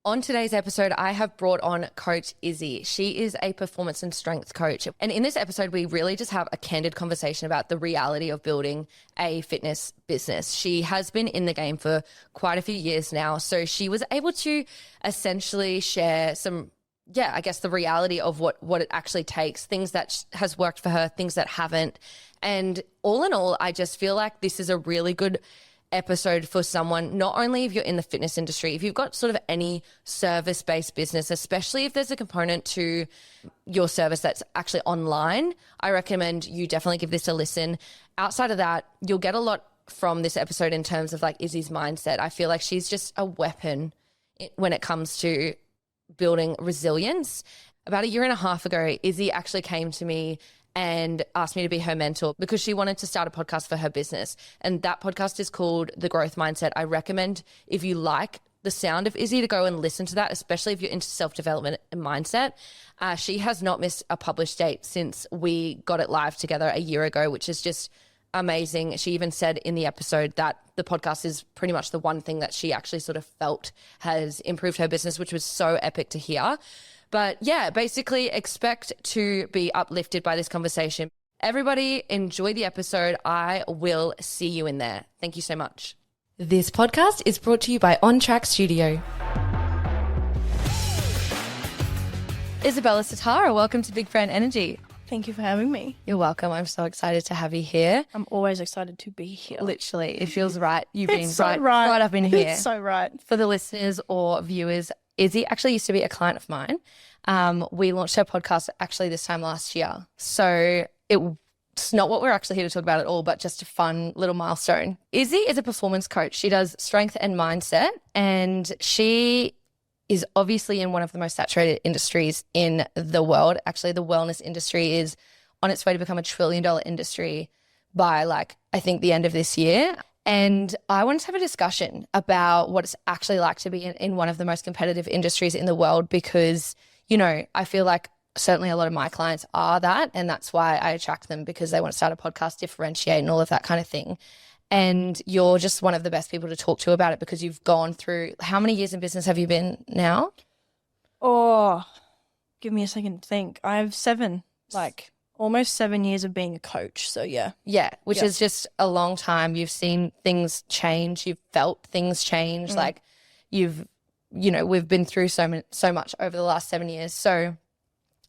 On today's episode, I have brought on Coach Issy. She is a performance and strength coach. And in this episode, we really just have a candid conversation about the reality of building a fitness business. She has been in the game for quite a few years now. So she was able to essentially share some, I guess the reality of what it actually takes, things that has worked for her, things that haven't. And all in all, I just feel like this is a really good episode for someone, not only if you're in the fitness industry, if you've got sort of any service-based business, especially if there's a component to your service that's actually online, I recommend you definitely give this a listen. Outside of that, you'll get a lot from this episode in terms of like Issy's mindset. I feel like she's just a weapon when it comes to building resilience. About a year and a half ago, Issy actually came to me and asked me to be her mentor because she wanted to start a podcast for her business. And that podcast is called The Growth Mindset. I recommend, if you like the sound of Issy, to go and listen to that, especially if you're into self-development and mindset. She has not missed a published date since we got it live together a year ago, which is just amazing. She even said in the episode that the podcast is pretty much the one thing that she actually sort of felt has improved her business, which was so epic to hear. But yeah, basically expect to be uplifted by this conversation. Everybody enjoy the episode. I will see you in there. Thank you so much. This podcast is brought to you by On Track Studio. Isabella Satara, welcome to Big Brand Energy. Thank you for having me. You're welcome. I'm so excited to have you here. I'm always excited to be here. Literally, it feels right. You've been so right up in here. It's so right. For the listeners or viewers, Issy actually used to be a client of mine. We launched her podcast actually this time last year. So it's not what we're actually here to talk about at all, but just a fun little milestone. Issy is a performance coach. She does strength and mindset, and she is obviously in one of the most saturated industries in the world. Actually, the wellness industry is on its way to become $1 trillion industry by I think the end of this year. And I wanted to have a discussion about what it's actually like to be in one of the most competitive industries in the world because, I feel like certainly a lot of my clients are that, and that's why I attract them, because they want to start a podcast, differentiate and all of that kind of thing. And you're just one of the best people to talk to about it because you've gone through, how many years in business have you been now? Oh, give me a second to think. I have almost 7 years of being a coach. So yeah. Yeah, which is just a long time. You've seen things change. You've felt things change. We've been through so much over the last 7 years. So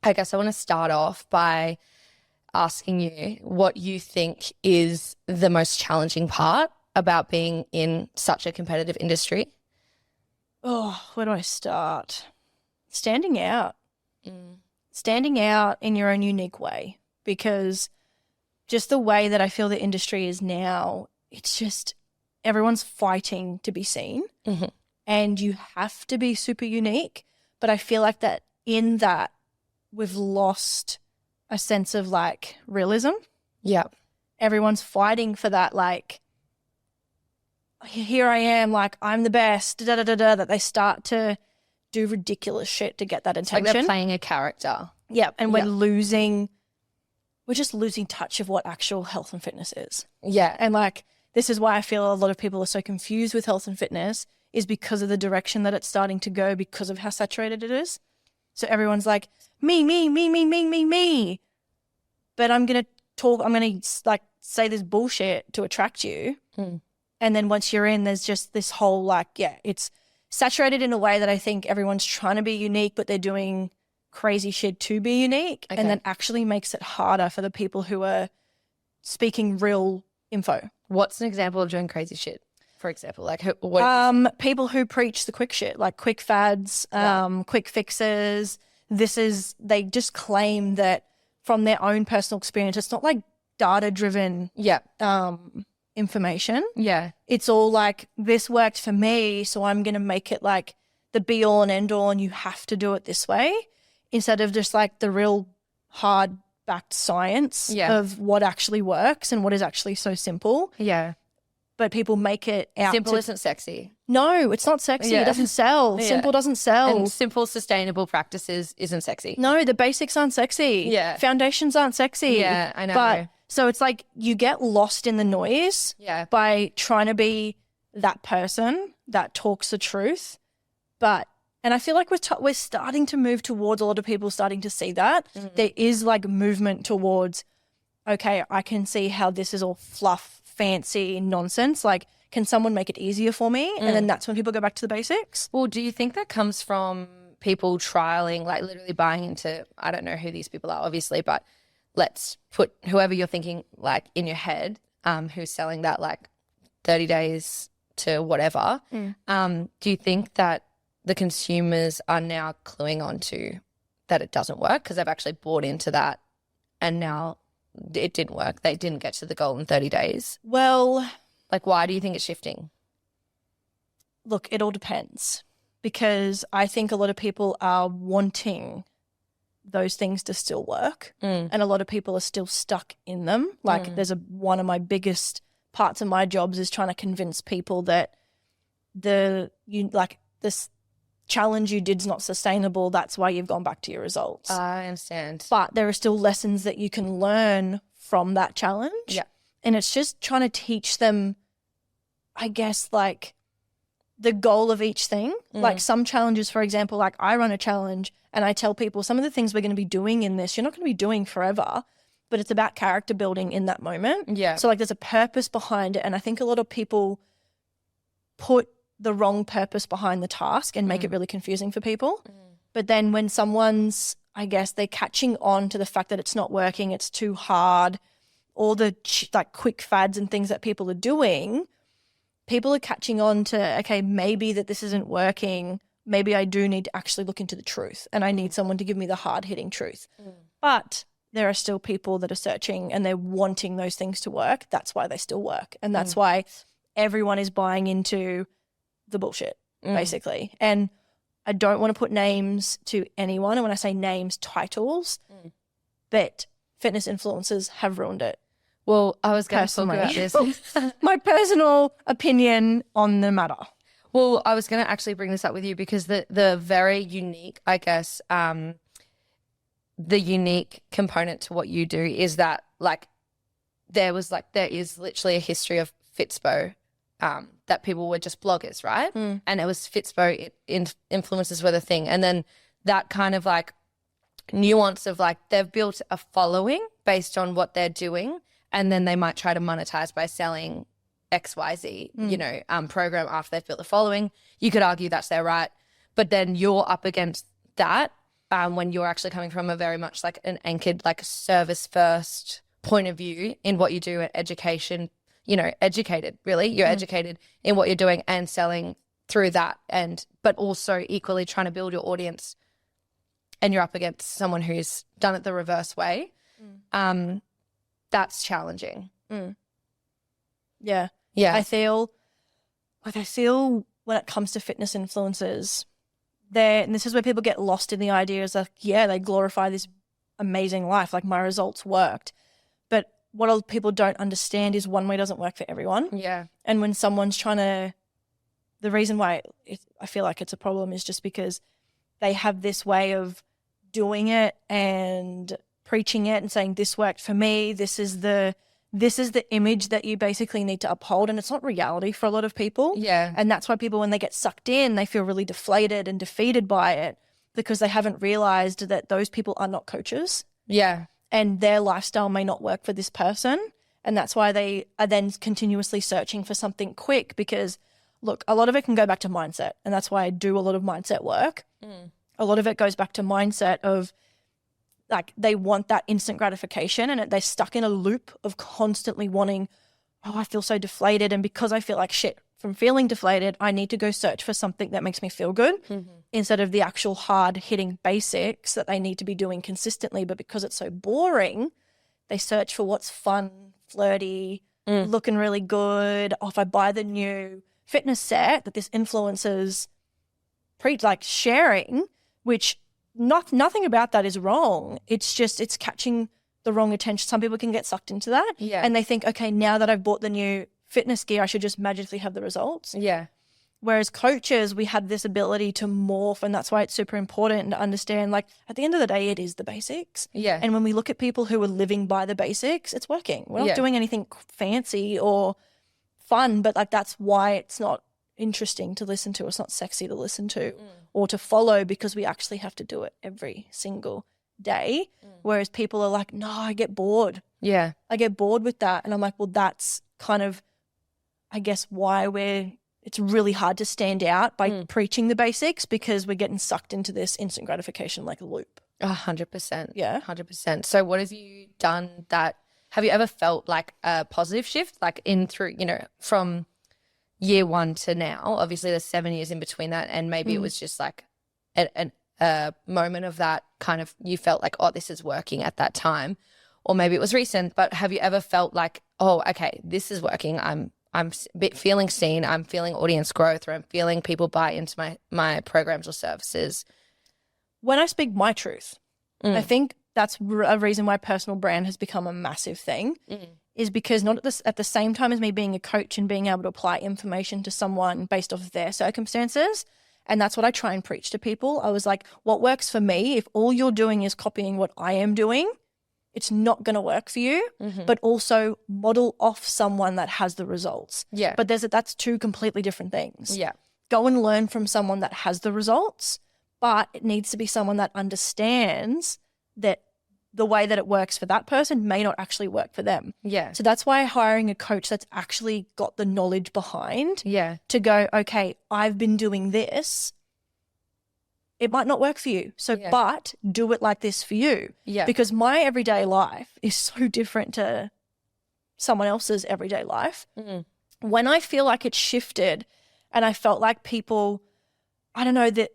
I guess I want to start off by asking you what you think is the most challenging part about being in such a competitive industry. Oh, where do I start? Standing out. Standing out in your own unique way, because just the way that I feel the industry is now, it's just everyone's fighting to be seen. Mm-hmm. And you have to be super unique. But I feel like that in that we've lost a sense of realism. Yeah. Everyone's fighting for that, here I am, I'm the best, that they start to do ridiculous shit to get that attention. Like they're playing a character. Yeah. And we're just losing touch of what actual health and fitness is. Yeah. And this is why I feel a lot of people are so confused with health and fitness, is because of the direction that it's starting to go because of how saturated it is. So everyone's me. But I'm going to say this bullshit to attract you. Mm. And then once you're in, there's just this whole it's saturated in a way that I think everyone's trying to be unique, but they're doing crazy shit to be unique. Okay. And that actually makes it harder for the people who are speaking real info. What's an example of doing crazy shit? For example, people who preach the quick shit, quick fads, quick fixes. They just claim that from their own personal experience. It's not data-driven information. Yeah. It's all this worked for me, so I'm going to make it the be-all and end-all, and you have to do it this way, instead of just the real hard-backed science of what actually works and what is actually so simple. Yeah. But people make it out simple isn't sexy. No, it's not sexy. Yeah. It doesn't sell. Yeah. Simple doesn't sell. And simple, sustainable practices isn't sexy. No, the basics aren't sexy. Yeah. Foundations aren't sexy. Yeah, I know. But so it's you get lost in the noise by trying to be that person that talks the truth. But And I feel like we're starting to move towards a lot of people starting to see that. There is like movement towards, okay, I can see how this is all fluff, fancy nonsense. Like, can someone make it easier for me? And then that's when people go back to the basics. Well, do you think that comes from people trialing, like literally buying into, I don't know who these people are, obviously, but let's put whoever you're thinking like in your head, who's selling that like 30 days to whatever. Do you think that the consumers are now cluing on to that it doesn't work because they've actually bought into that and now it didn't work? They didn't get to the goal in 30 days. Well, like, why do you think it's shifting? look, it all depends, because I think a lot of people are wanting those things to still work, and a lot of people are still stuck in them. Like there's one of my biggest parts of my jobs is trying to convince people that this challenge you did is not sustainable. That's why you've gone back to your results. I understand. But there are still lessons that you can learn from that challenge. Yeah. And it's just trying to teach them, I guess, like the goal of each thing. Like some challenges, for example, like I run a challenge and I tell people some of the things we're going to be doing in this, you're not going to be doing forever, but it's about character building in that moment. Yeah. So like there's a purpose behind it. And I think a lot of people put the wrong purpose behind the task and make it really confusing for people. But then when someone's, I guess, they're catching on to the fact that it's not working, it's too hard, all the like quick fads and things that people are doing, people are catching on to, okay, maybe that this isn't working. Maybe I do need to actually look into the truth and I need someone to give me the hard-hitting truth. But there are still people that are searching and they're wanting those things to work. That's why they still work. And that's why everyone is buying into the bullshit, basically. And I don't want to put names to anyone. And when I say names, titles, but fitness influencers have ruined it. Well, I was going to talk about this. My personal opinion on the matter. Well, I was going to actually bring this up with you because the very unique, I guess, the unique component to what you do is that there is literally a history of Fitspo that people were just bloggers, right? And it was Fitspo influencers were the thing. And then that kind of like nuance of like they've built a following based on what they're doing, and then they might try to monetize by selling XYZ, program after they've built the following. You could argue that's their right. But then you're up against that when you're actually coming from a very much like an anchored, like service first point of view in what you do at education, educated, really. You're educated in what you're doing and selling through that, but also equally trying to build your audience, and you're up against someone who's done it the reverse way. That's challenging. Yeah. I feel when it comes to fitness influencers, and this is where people get lost in the ideas of, they glorify this amazing life, like my results worked. But what a lot of people don't understand is one way doesn't work for everyone. Yeah. And when someone's the reason why I feel like it's a problem is just because they have this way of doing it and preaching it and saying, this worked for me, this is the image that you basically need to uphold, and it's not reality for a lot of people. Yeah. And that's why people, when they get sucked in, they feel really deflated and defeated by it because they haven't realized that those people are not coaches. Yeah. And their lifestyle may not work for this person. And that's why they are then continuously searching for something quick because, look, a lot of it can go back to mindset. And that's why I do a lot of mindset work. A lot of it goes back to mindset of, like, they want that instant gratification and they're stuck in a loop of constantly wanting, I feel so deflated. And because I feel like shit from feeling deflated, I need to go search for something that makes me feel good instead of the actual hard-hitting basics that they need to be doing consistently. But because it's so boring, they search for what's fun, flirty, looking really good. If I buy the new fitness set that this influencer's sharing, which nothing about that is wrong. It's just it's catching the wrong attention. Some people can get sucked into that. Yeah. And they think, okay, now that I've bought the new fitness gear, I should just magically have the results. Yeah. Whereas coaches, we had this ability to morph, and that's why it's super important to understand, like, at the end of the day, it is the basics. Yeah. And when we look at people who are living by the basics, it's working. We're not doing anything fancy or fun, but, like, that's why it's not interesting to listen to. It's not sexy to listen to or to follow because we actually have to do it every single day. Whereas people are like, no, I get bored. Yeah. I get bored with that. And I'm like, well, that's kind of, I guess, why it's really hard to stand out by preaching the basics, because we're getting sucked into this instant gratification like a loop. 100%. Yeah. 100%. So what have you done have you ever felt like a positive shift, like through, from year one to now? Obviously there's 7 years in between that, and maybe it was just like a moment of that kind of, you felt like, oh, this is working at that time, or maybe it was recent, but have you ever felt like, oh, okay, this is working, I'm feeling seen, I'm feeling audience growth, or I'm feeling people buy into my programs or services? When I speak my truth, I think that's a reason why personal brand has become a massive thing, is because not at the same time as me being a coach and being able to apply information to someone based off of their circumstances. And that's what I try and preach to people. I was like, what works for me, if all you're doing is copying what I am doing, it's not going to work for you, but also model off someone that has the results. Yeah. But that's two completely different things. Yeah. Go and learn from someone that has the results, but it needs to be someone that understands that the way that it works for that person may not actually work for them. Yeah. So that's why hiring a coach that's actually got the knowledge behind to go, okay, I've been doing this. It might not work for you. So, but do it like this for you. Yeah. Because my everyday life is so different to someone else's everyday life. When I feel like it's shifted and I felt like people, I don't know, that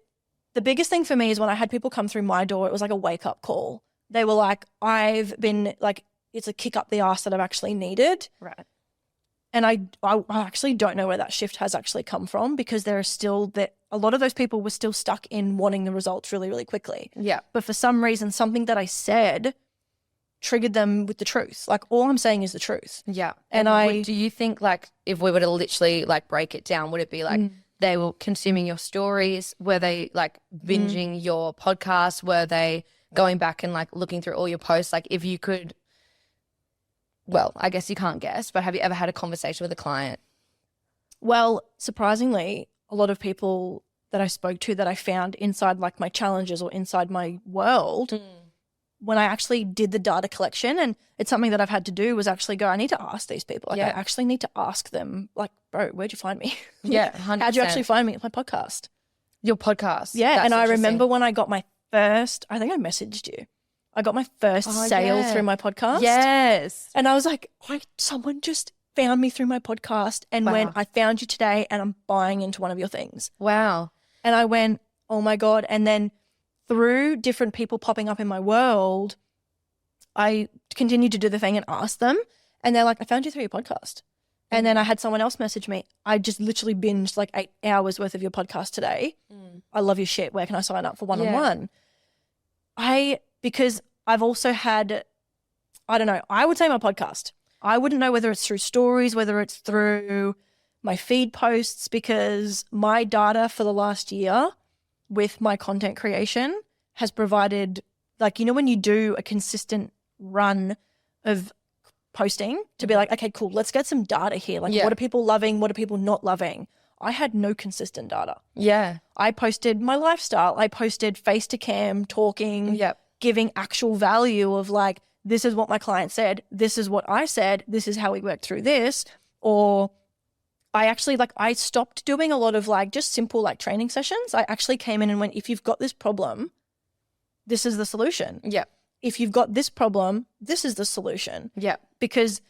the biggest thing for me is when I had people come through my door, it was like a wake up call. They were like, I've been like, it's a kick up the arse that I've actually needed. Right. And I actually don't know where that shift has actually come from, because there are still a lot of those people were still stuck in wanting the results really, really quickly. Yeah. But for some reason, something that I said triggered them with the truth. Like, all I'm saying is the truth. Yeah. And do you think, like, if we were to literally like break it down, would it be like they were consuming your stories? Were they like binging your podcast? Were they going back and like looking through all your posts? Like, if you could, well, I guess you can't guess, but have you ever had a conversation with a client? Well, surprisingly, a lot of people that I spoke to that I found inside like my challenges or inside my world, when I actually did the data collection, and it's something that I've had to do, was actually go, I need to ask these people. Like, I actually need to ask them, like, bro, where'd you find me? Yeah, 100%. How'd you actually find me? It's my podcast. Your podcast? Yeah, That's and I interesting. remember when I got my first, I think I messaged you. I got my first sale through my podcast. Yes. And I was like, someone just found me through my podcast and went, I found you today and I'm buying into one of your things. Wow. And I went, oh my God. And then through different people popping up in my world, I continued to do the thing and ask them. And they're like, I found you through your podcast. And then I had someone else message me, I just literally binged like 8 hours worth of your podcast today. I love your shit. Where can I sign up for one-on-one? Because I've also had, I don't know, I would say my podcast. I wouldn't know whether it's through stories, whether it's through my feed posts, because my data for the last year with my content creation has provided, like, when you do a consistent run of posting to be like, okay, cool, let's get some data here. Like, what are people loving? What are people not loving? I had no consistent data. Yeah. I posted my lifestyle. I posted face to cam talking, giving actual value of like, this is what my client said. This is what I said. This is how we worked through this. Or I actually I stopped doing a lot of like just simple like training sessions. I actually came in and went, if you've got this problem, this is the solution. Yeah. If you've got this problem, this is the solution. Yeah. Because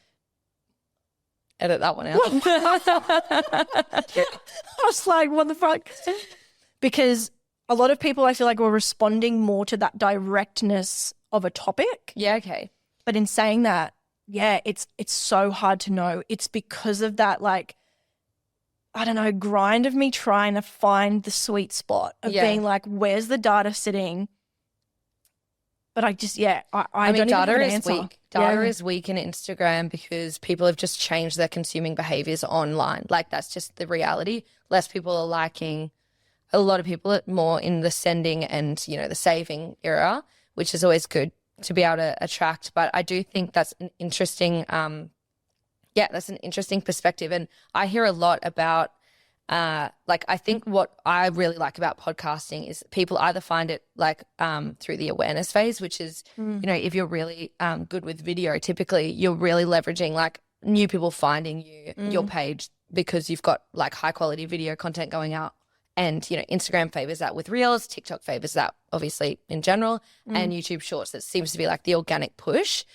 edit that one out. I was like, what the fuck? Because a lot of people, I feel like, were responding more to that directness of a topic. Yeah, okay. But in saying that, it's so hard to know. It's because of that, like, I don't know, grind of me trying to find the sweet spot of being like, where's the data sitting? But I just, I mean, don't data even have an is answer. weak. Data is weak in Instagram because people have just changed their consuming behaviors online. Like, that's just the reality. Less people are liking. A lot of people are more in the sending and, the saving era, which is always good to be able to attract. But I do think that's an interesting, that's an interesting perspective. And I hear a lot about Like I think what I really like about podcasting is people either find it like through the awareness phase, which is, you know, if you're really good with video, typically you're really leveraging like new people finding you, your page, because you've got like high quality video content going out. And, you know, Instagram favors that with Reels, TikTok favors that obviously in general, and YouTube Shorts, that seems to be like the organic push.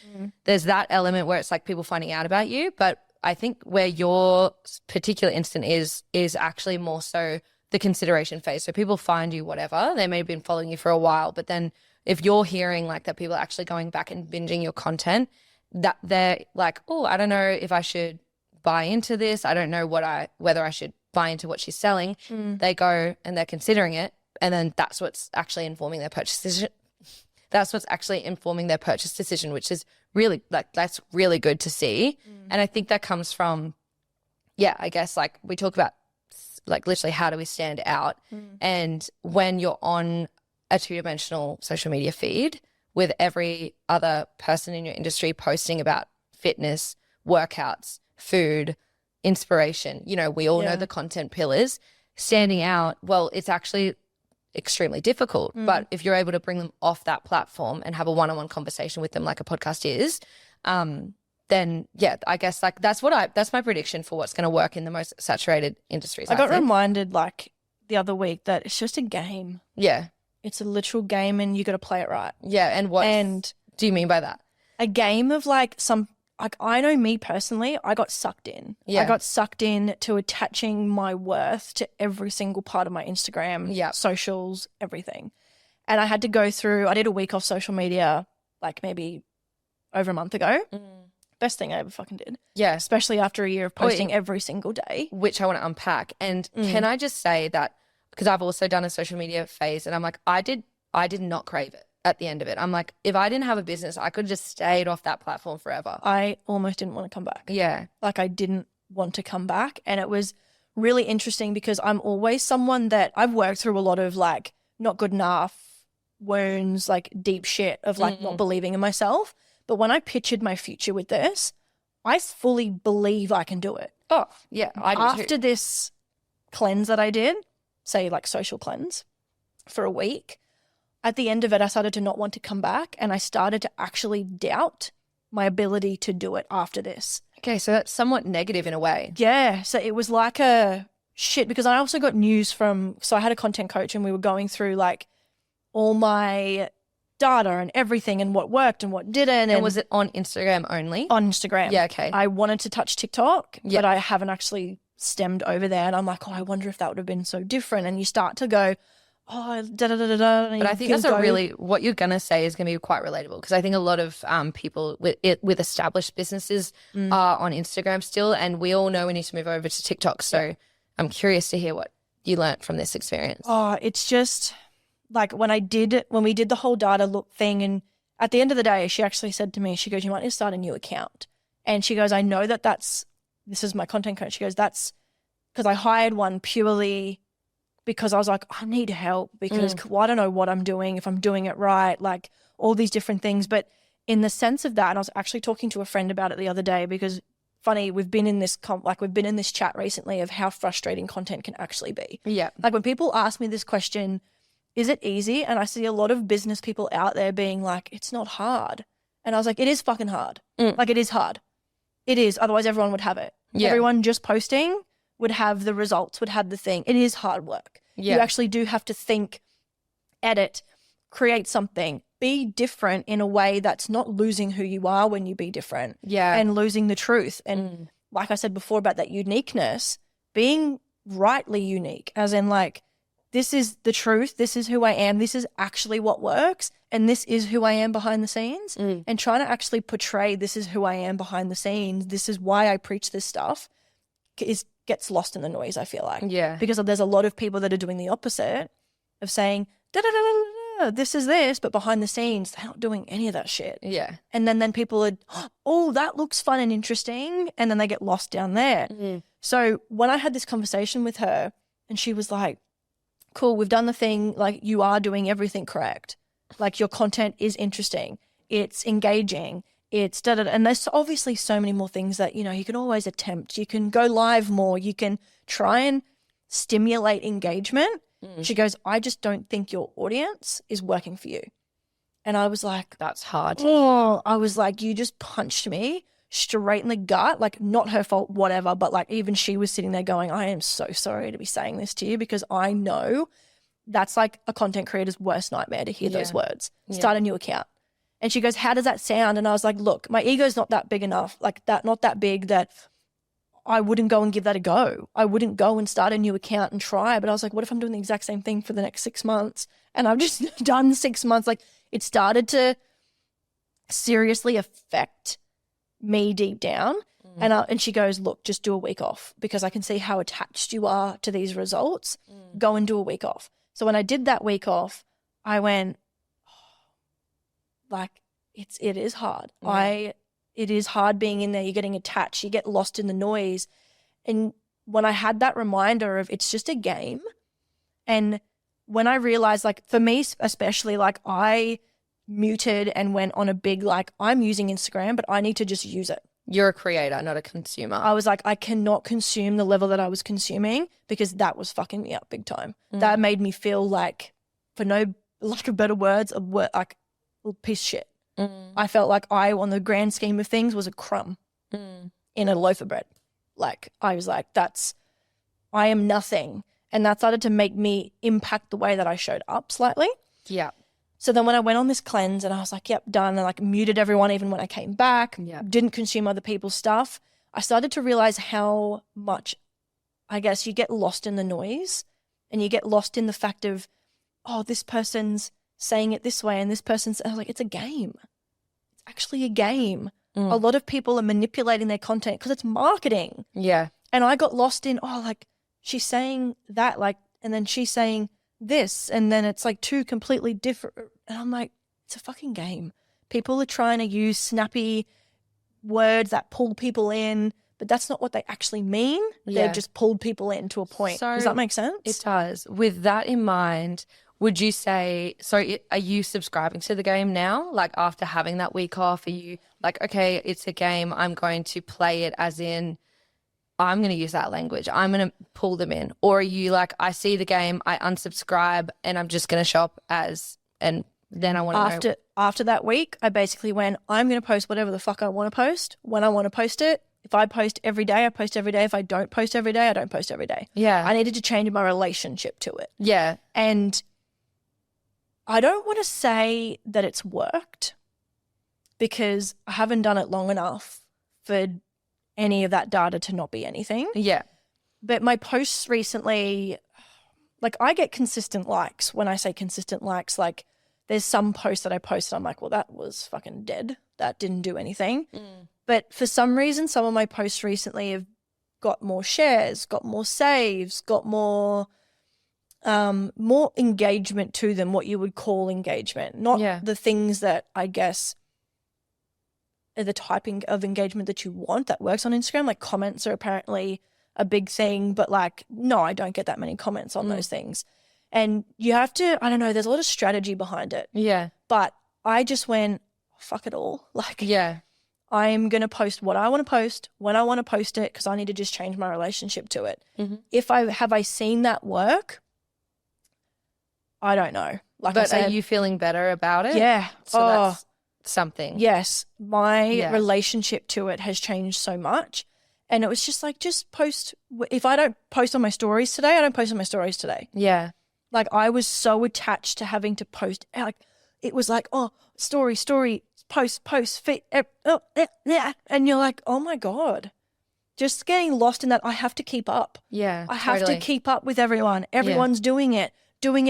There's that element where it's like people finding out about you. But I think where your particular instant is actually more so the consideration phase. So people find you whatever. They may have been following you for a while, but then if you're hearing like that people are actually going back and binging your content, that they're like, oh, I don't know if I should buy into this. I don't know whether I should buy into what she's selling. They go and they're considering it, and then that's what's actually informing their purchase decision. That's what's actually informing their purchase decision, which is really like, that's really good to see. And I think that comes from, I guess like we talk about like literally how do we stand out, and when you're on a two-dimensional social media feed with every other person in your industry posting about fitness, workouts, food, inspiration, you know, we all know the content pillars. Standing out, well, it's actually extremely difficult. But if you're able to bring them off that platform and have a one-on-one conversation with them like a podcast is, then I guess like that's my prediction for what's going to work in the most saturated industries. I got reminded like the other week that it's just a game. Yeah. It's a literal game and you got to play it right. Yeah. And what do you mean by that? A game of like I know me personally, I got sucked in. Yeah. I got sucked in to attaching my worth to every single part of my Instagram, socials, everything. And I had to go through, I did a week off social media like maybe over a month ago. Best thing I ever fucking did. Yeah. Especially after a year of posting every single day. Which I want to unpack. And can I just say that, because I've also done a social media phase, and I'm like, I did not crave it. At the end of it, I'm like, if I didn't have a business, I could just stayed off that platform forever. I almost didn't want to come back. Yeah. Like I didn't want to come back. And it was really interesting because I'm always someone that I've worked through a lot of like not good enough wounds, like deep shit of like not believing in myself. But when I pictured my future with this, I fully believe I can do it. Oh, yeah. I do After too. this cleanse that I did, say like social cleanse for a week, at the end of it, I started to not want to come back, and I started to actually doubt my ability to do it after this. Okay, so that's somewhat negative in a way. Yeah, so it was like a shit, because I also got news from, so I had a content coach and we were going through like all my data and everything and what worked and what didn't. And was it on Instagram only? On Instagram. Yeah, okay. I wanted to touch TikTok, but I haven't actually stemmed over there, and I'm like, oh, I wonder if that would have been so different. And you start to go, oh, da-da-da-da-da. But I think that's what you're going to say is going to be quite relatable, because I think a lot of people with established businesses are on Instagram still, and we all know we need to move over to TikTok. So I'm curious to hear what you learnt from this experience. Oh, it's just like when we did the whole data look thing, and at the end of the day, she actually said to me, she goes, you might need to start a new account. And she goes, I know this is my content coach. She goes, that's because I hired one purely because I was like, I need help because I don't know what I'm doing, if I'm doing it right, like all these different things. But in the sense of that, and I was actually talking to a friend about it the other day, because funny, we've been in this chat recently of how frustrating content can actually be. Yeah. Like when people ask me this question, is it easy? And I see a lot of business people out there being like, it's not hard. And I was like, it is fucking hard. Like it is hard. It is. Otherwise everyone would have it. Yeah. Everyone just posting would have the results, would have the thing. It is hard work. Yeah. You actually do have to think, edit, create something, be different in a way that's not losing who you are when you be different. Yeah. And losing the truth. And like I said before about that uniqueness, being rightly unique, as in like, this is the truth, this is who I am, this is actually what works, and this is who I am behind the scenes. And trying to actually portray this is who I am behind the scenes, this is why I preach this stuff, gets lost in the noise, I feel like. Yeah. Because there's a lot of people that are doing the opposite of saying, da-da-da-da-da, this is this, but behind the scenes, they're not doing any of that shit. Yeah. And then people are, oh, that looks fun and interesting, and then they get lost down there. So when I had this conversation with her, and she was like, cool, we've done the thing, like you are doing everything correct. Like your content is interesting, it's engaging, it's da-da-da. And there's obviously so many more things that, you know, you can always attempt. You can go live more. You can try and stimulate engagement. She goes, I just don't think your audience is working for you. And I was like, that's hard. Oh, I was like, you just punched me straight in the gut. Like, not her fault, whatever. But like, even she was sitting there going, I am so sorry to be saying this to you, because I know that's like a content creator's worst nightmare to hear those words. Start a new account. And she goes, how does that sound? And I was like, look, my ego's not that big enough, like that, not that big that I wouldn't go and give that a go. I wouldn't go and start a new account and try. But I was like, what if I'm doing the exact same thing for the next 6 months? And I've just done 6 months. Like, it started to seriously affect me deep down. And she goes, look, just do a week off, because I can see how attached you are to these results. Go and do a week off. So when I did that week off, I went, like, it is hard. It is hard being in there. You're getting attached. You get lost in the noise. And when I had that reminder of it's just a game, and when I realized, like, for me especially, like, I muted and went on a big, like, I'm using Instagram, but I need to just use it. You're a creator, not a consumer. I was like, I cannot consume the level that I was consuming, because that was fucking me up big time. That made me feel like, for no lack of better words, like a piece of shit. I felt like I, on the grand scheme of things, was a crumb in a loaf of bread. Like, I was like, I am nothing. And that started to make me impact the way that I showed up slightly. Yeah. So then when I went on this cleanse and I was like, yep, done, and like muted everyone even when I came back, didn't consume other people's stuff, I started to realize how much, I guess, you get lost in the noise, and you get lost in the fact of, oh, this person's saying it this way and this person's, I was like, it's a game. It's actually a game. A lot of people are manipulating their content because it's marketing. Yeah. And I got lost in, oh, like, she's saying that, like, and then she's saying this, and then it's like two completely different. And I'm like, it's a fucking game. People are trying to use snappy words that pull people in, but that's not what they actually mean. They've just pulled people in to a point. So does that make sense? It does. With that in mind, would you say, are you subscribing to the game now? Like, after having that week off, are you like, okay, it's a game, I'm going to play it as in, I'm going to use that language, I'm going to pull them in? Or are you like, I see the game, I unsubscribe, and I'm just going to show up as, and then I want to know. After that week, I basically went, I'm going to post whatever the fuck I want to post when I want to post it. If I post every day, I post every day. If I don't post every day, I don't post every day. Yeah. I needed to change my relationship to it. Yeah. And I don't want to say that it's worked, because I haven't done it long enough for any of that data to not be anything. Yeah. But my posts recently, like, I get consistent likes. When I say consistent likes, like, there's some posts that I posted, I'm like, well, that was fucking dead. That didn't do anything. But for some reason, some of my posts recently have got more shares, got more saves, got more engagement to them, what you would call engagement. Not the things that I guess are the typing of engagement that you want that works on Instagram. Like, comments are apparently a big thing, but like, no, I don't get that many comments on those things. And you have to, I don't know, there's a lot of strategy behind it. Yeah. But I just went, fuck it all. Like, yeah, I'm going to post what I want to post when I want to post it, because I need to just change my relationship to it. If I seen that work, I don't know. Like, but are you feeling better about it? Yeah. So that's something. Yes. My relationship to it has changed so much. And it was just like, just post. If I don't post on my stories today, I don't post on my stories today. Yeah. Like, I was so attached to having to post. Like, it was like, oh, story, post, fit. And you're like, oh my God. Just getting lost in that. I have to keep up. Yeah. I have to keep up with everyone. Everyone's doing it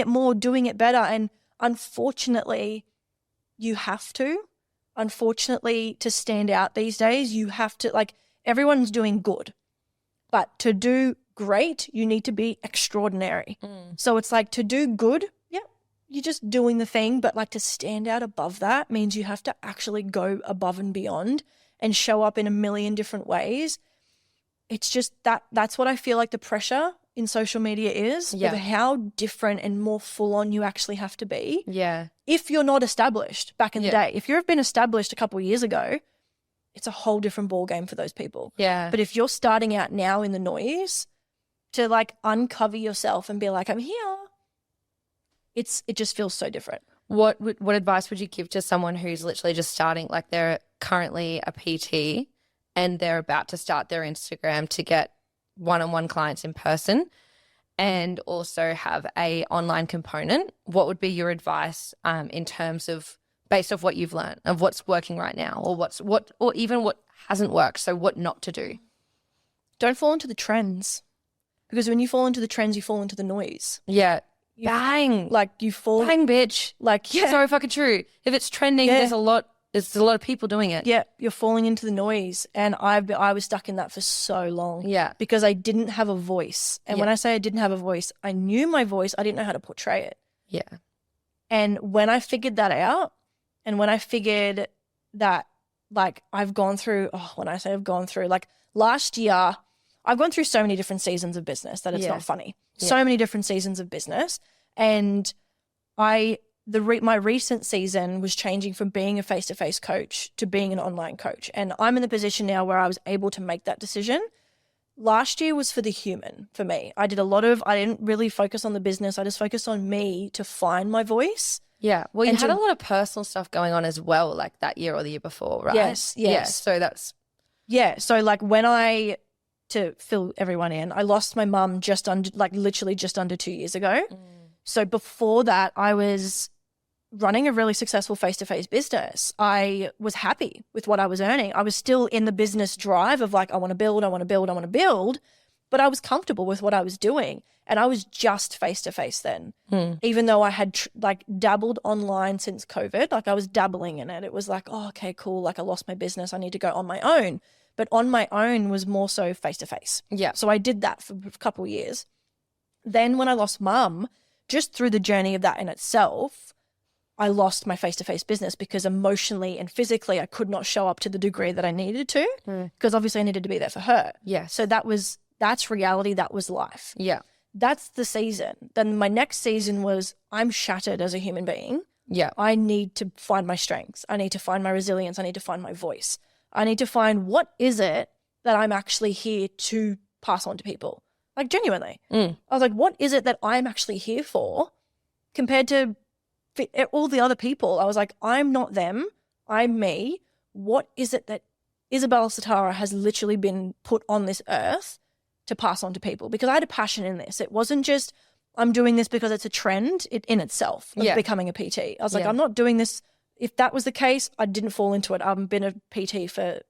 more, doing it better. And unfortunately, you have to. Unfortunately, to stand out these days, you have to, like, everyone's doing good. But to do great, you need to be extraordinary. So it's like, to do good, you're just doing the thing, but like, to stand out above that means you have to actually go above and beyond and show up in a million different ways. It's just that's what I feel like the pressure in social media is, of how different and more full on you actually have to be. Yeah. If you're not established back in the day, if you've been established a couple of years ago, it's a whole different ball game for those people. Yeah. But if you're starting out now in the noise, to like uncover yourself and be like, I'm here, it just feels so different. What advice would you give to someone who's literally just starting, like they're currently a PT and they're about to start their Instagram to get one-on-one clients in person and also have a online component? What would be your advice in terms of based off what you've learned of what's working right now or even what hasn't worked, so what not to do? Don't fall into the trends, because when you fall into the trends, you fall into the noise. Yeah. Bang. Like you fall. Bang, bitch. Like, yeah. So fucking true. If it's trending, there's a lot of people doing it. Yeah, you're falling into the noise. And I was stuck in that for so long. Yeah. Because I didn't have a voice. And when I say I didn't have a voice, I knew my voice. I didn't know how to portray it. Yeah. And when I figured that out, and when I figured that, like, I've gone through, when I say I've gone through, like last year, I've gone through so many different seasons of business that it's not funny. Yeah. So many different seasons of business. And my recent season was changing from being a face-to-face coach to being an online coach. And I'm in the position now where I was able to make that decision. Last year was for the human for me. I didn't really focus on the business. I just focused on me to find my voice. Yeah. Well, you had a lot of personal stuff going on as well, like that year or the year before, right? Yes. Yeah. So that's. Yeah. So like to fill everyone in, I lost my mum literally just under 2 years ago. So before that, I was running a really successful face-to-face business. I was happy with what I was earning. I was still in the business drive of like, I want to build, but I was comfortable with what I was doing. And I was just face-to-face then, even though I had dabbled online since COVID. Like I was dabbling in it. It was like, oh, okay, cool. Like I lost my business. I need to go on my own. But on my own was more so face-to-face. Yeah. So I did that for a couple of years. Then when I lost mum, just through the journey of that in itself, I lost my face-to-face business because emotionally and physically I could not show up to the degree that I needed to because obviously I needed to be there for her. Yeah. So that's reality. That was life. Yeah. That's the season. Then my next season was I'm shattered as a human being. Yeah. I need to find my strengths. I need to find my resilience. I need to find my voice. I need to find what is it that I'm actually here to pass on to people. Like genuinely. I was like, what is it that I'm actually here for compared to all the other people? I was like, I'm not them. I'm me. What is it that Isabella Satara has literally been put on this earth to pass on to people? Because I had a passion in this. It wasn't just I'm doing this because it's a trend in itself of becoming a PT. I was like, I'm not doing this. If that was the case, I didn't fall into it. I've been a PT for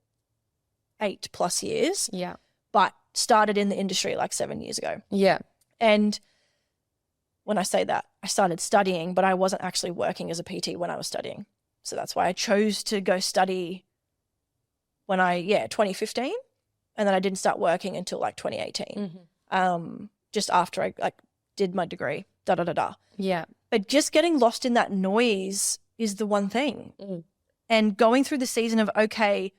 8+ years. Yeah. But started in the industry like 7 years ago. Yeah. And when I say that, I started studying, but I wasn't actually working as a PT when I was studying. So that's why I chose to go study when 2015. And then I didn't start working until like 2018. Just after I did my degree, Yeah. But just getting lost in that noise is the one thing. And going through the season of, okay,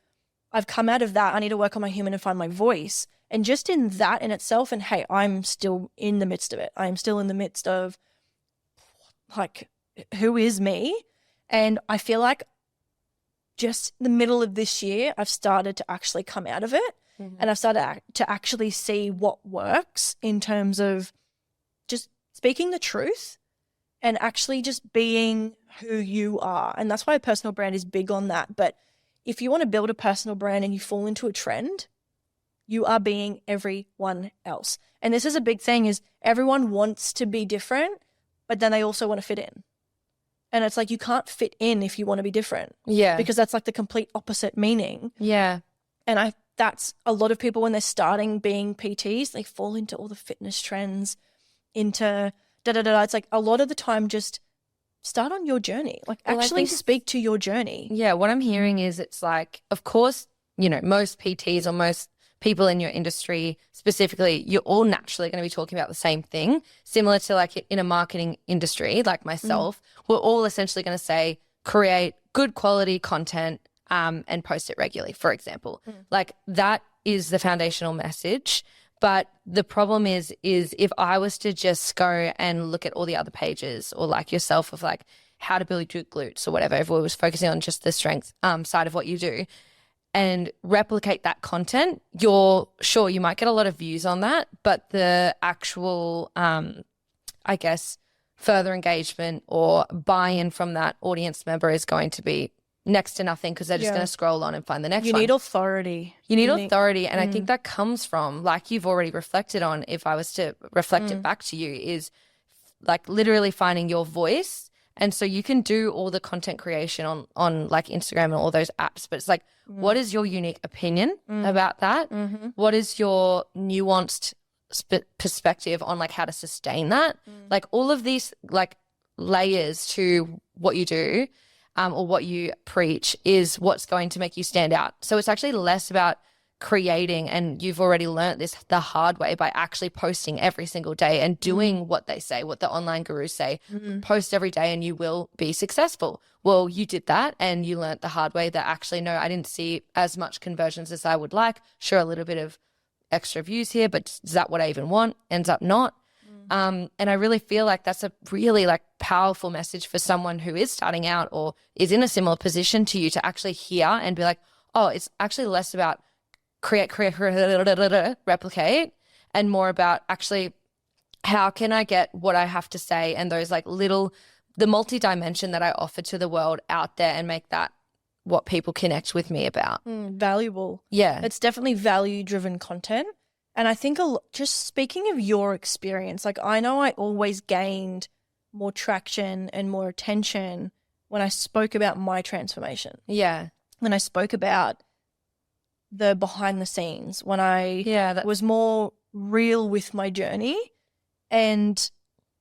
I've come out of that. I need to work on my human and find my voice. And just in that in itself, and hey, I'm still in the midst of it. I'm still in the midst of like, who is me? And I feel like just the middle of this year, I've started to actually come out of it. And I've started to actually see what works in terms of just speaking the truth and actually just being who you are. And that's why a personal brand is big on that. But if you want to build a personal brand and you fall into a trend, you are being everyone else. And this is a big thing is everyone wants to be different, but then they also want to fit in. And it's like you can't fit in if you want to be different. Yeah. Because that's like the complete opposite meaning. Yeah. And that's a lot of people when they're starting being PTs, they fall into all the fitness trends, into It's like a lot of the time just start on your journey. Like actually speak to your journey. Yeah. What I'm hearing is it's like, of course, most PTs or most people in your industry specifically, you're all naturally going to be talking about the same thing, similar to like in a marketing industry like myself. We're all essentially going to say create good quality content and post it regularly, for example. Like that is the foundational message. But the problem is if I was to just go and look at all the other pages or like yourself of like how to build your glutes or whatever, if we was focusing on just the strength side of what you do, and replicate that content, you're sure you might get a lot of views on that, but the actual, I guess, further engagement or buy-in from that audience member is going to be next to nothing because they're just going to scroll on and find the next one. You need authority. You need authority. And I think that comes from, like you've already reflected on, if I was to reflect it back to you, is like literally finding your voice. And so you can do all the content creation on like Instagram and all those apps, but it's like, what is your unique opinion about that? What is your nuanced perspective on like how to sustain that? Like all of these like layers to what you do or what you preach is what's going to make you stand out. So it's actually less about creating, and you've already learnt this the hard way by actually posting every single day and doing what they say, what the online gurus say. Post every day and you will be successful. Well, you did that and you learnt the hard way that actually, no, I didn't see as much conversions as I would like. Sure, a little bit of extra views here, but is that what I even want? Ends up not. And I really feel like that's a really like powerful message for someone who is starting out or is in a similar position to you to actually hear and be like, oh, it's actually less about create, replicate, and more about actually how can I get what I have to say and those like the multi-dimension that I offer to the world out there and make that what people connect with me about. Valuable. Yeah. It's definitely value-driven content. And I think just speaking of your experience, like I know I always gained more traction and more attention when I spoke about my transformation. Yeah. When I spoke about the behind the scenes, when I was more real with my journey. And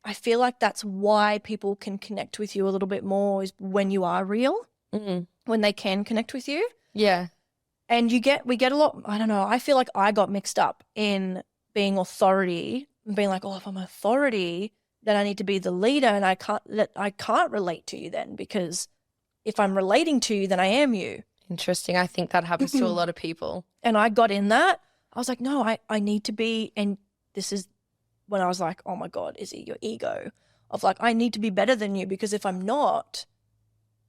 I feel like that's why people can connect with you a little bit more is when you are real, when they can connect with you. Yeah. And we get a lot, I don't know, I feel like I got mixed up in being authority and being like, oh, if I'm authority, then I need to be the leader and I can't relate to you then because if I'm relating to you, then I am you. Interesting. I think that happens to a lot of people. And I got in that. I was like, no, I need to be, and this is when I was like, oh my God, Issy, your ego of like, I need to be better than you because if I'm not,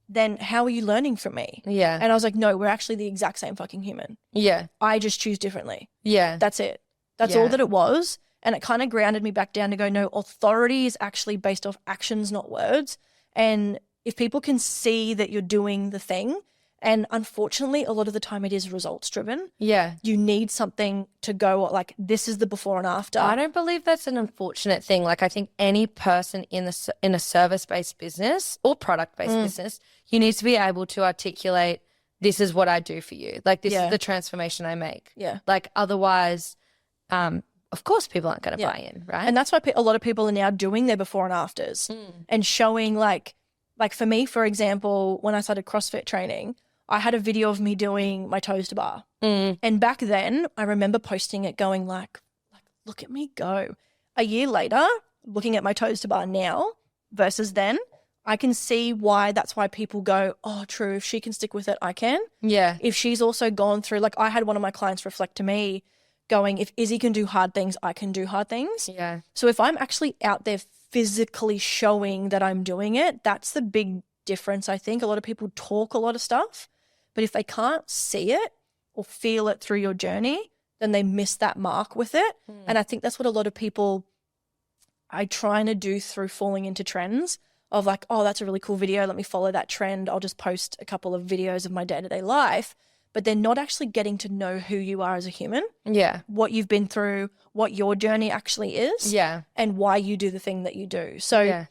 then how are you learning from me? Yeah. And I was like, no, we're actually the exact same fucking human. Yeah. I just choose differently. Yeah. That's it. That's all that it was. And it kind of grounded me back down to go, no, authority is actually based off actions, not words. And if people can see that you're doing the thing, and unfortunately, a lot of the time it is results driven. Yeah. You need something to go like, this is the before and after. I don't believe that's an unfortunate thing. Like I think any person in a service-based business or product-based business, you need to be able to articulate, this is what I do for you. Like this is the transformation I make. Yeah. Like otherwise, of course people aren't going to buy in, right? And that's why a lot of people are now doing their before and afters and showing like for me, for example, when I started CrossFit training, I had a video of me doing my toes to bar. And back then I remember posting it going like, look at me go. A year later, looking at my toes to bar now versus then, I can see why that's why people go, oh, true, if she can stick with it, I can. Yeah. If she's also gone through, like I had one of my clients reflect to me going, if Izzy can do hard things, I can do hard things. Yeah. So if I'm actually out there physically showing that I'm doing it, that's the big difference, I think. A lot of people talk a lot of stuff, but if they can't see it or feel it through your journey, then they miss that mark with it. And I think that's what a lot of people are trying to do through falling into trends of like, oh, that's a really cool video. Let me follow that trend. I'll just post a couple of videos of my day-to-day life. But they're not actually getting to know who you are as a human. Yeah. What you've been through, what your journey actually is. Yeah. And why you do the thing that you do. So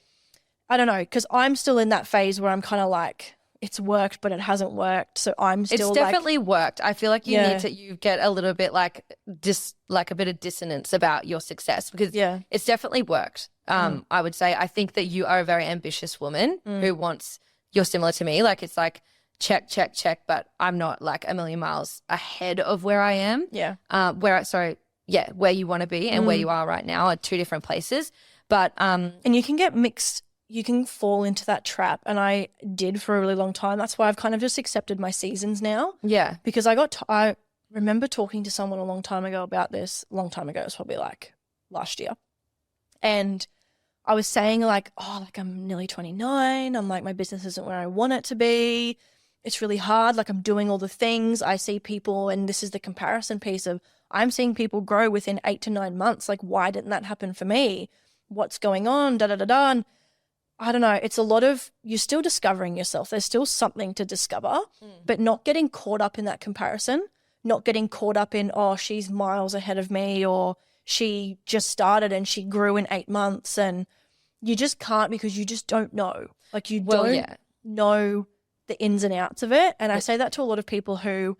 I don't know, because I'm still in that phase where I'm kind of like, it's worked, but it hasn't worked. So I'm still It's definitely worked. I feel like you get a little bit like a bit of dissonance about your success because it's definitely worked. I would say, I think that you are a very ambitious woman who wants, you're similar to me. Like it's like, check, but I'm not like a million miles ahead of where I am. Yeah. Where you want to be and where you are right now are two different places. But and you can get mixed, you can fall into that trap. And I did for a really long time. That's why I've kind of just accepted my seasons now. Yeah. Because I remember talking to someone a long time ago about this. A long time ago, it was probably like last year. And I was saying like, oh, like I'm nearly 29. I'm like, my business isn't where I want it to be. it's really hard. Like I'm doing all the things. I see people, and this is the comparison piece of I'm seeing people grow within 8 to 9 months. Like, why didn't that happen for me? What's going on? Da da da da. And I don't know. It's a lot of, you're still discovering yourself. There's still something to discover, but not getting caught up in that comparison, not getting caught up in, oh, she's miles ahead of me, or she just started and she grew in 8 months. And you just can't, because you just don't know. Like you don't know the ins and outs of it. And I say that to a lot of people who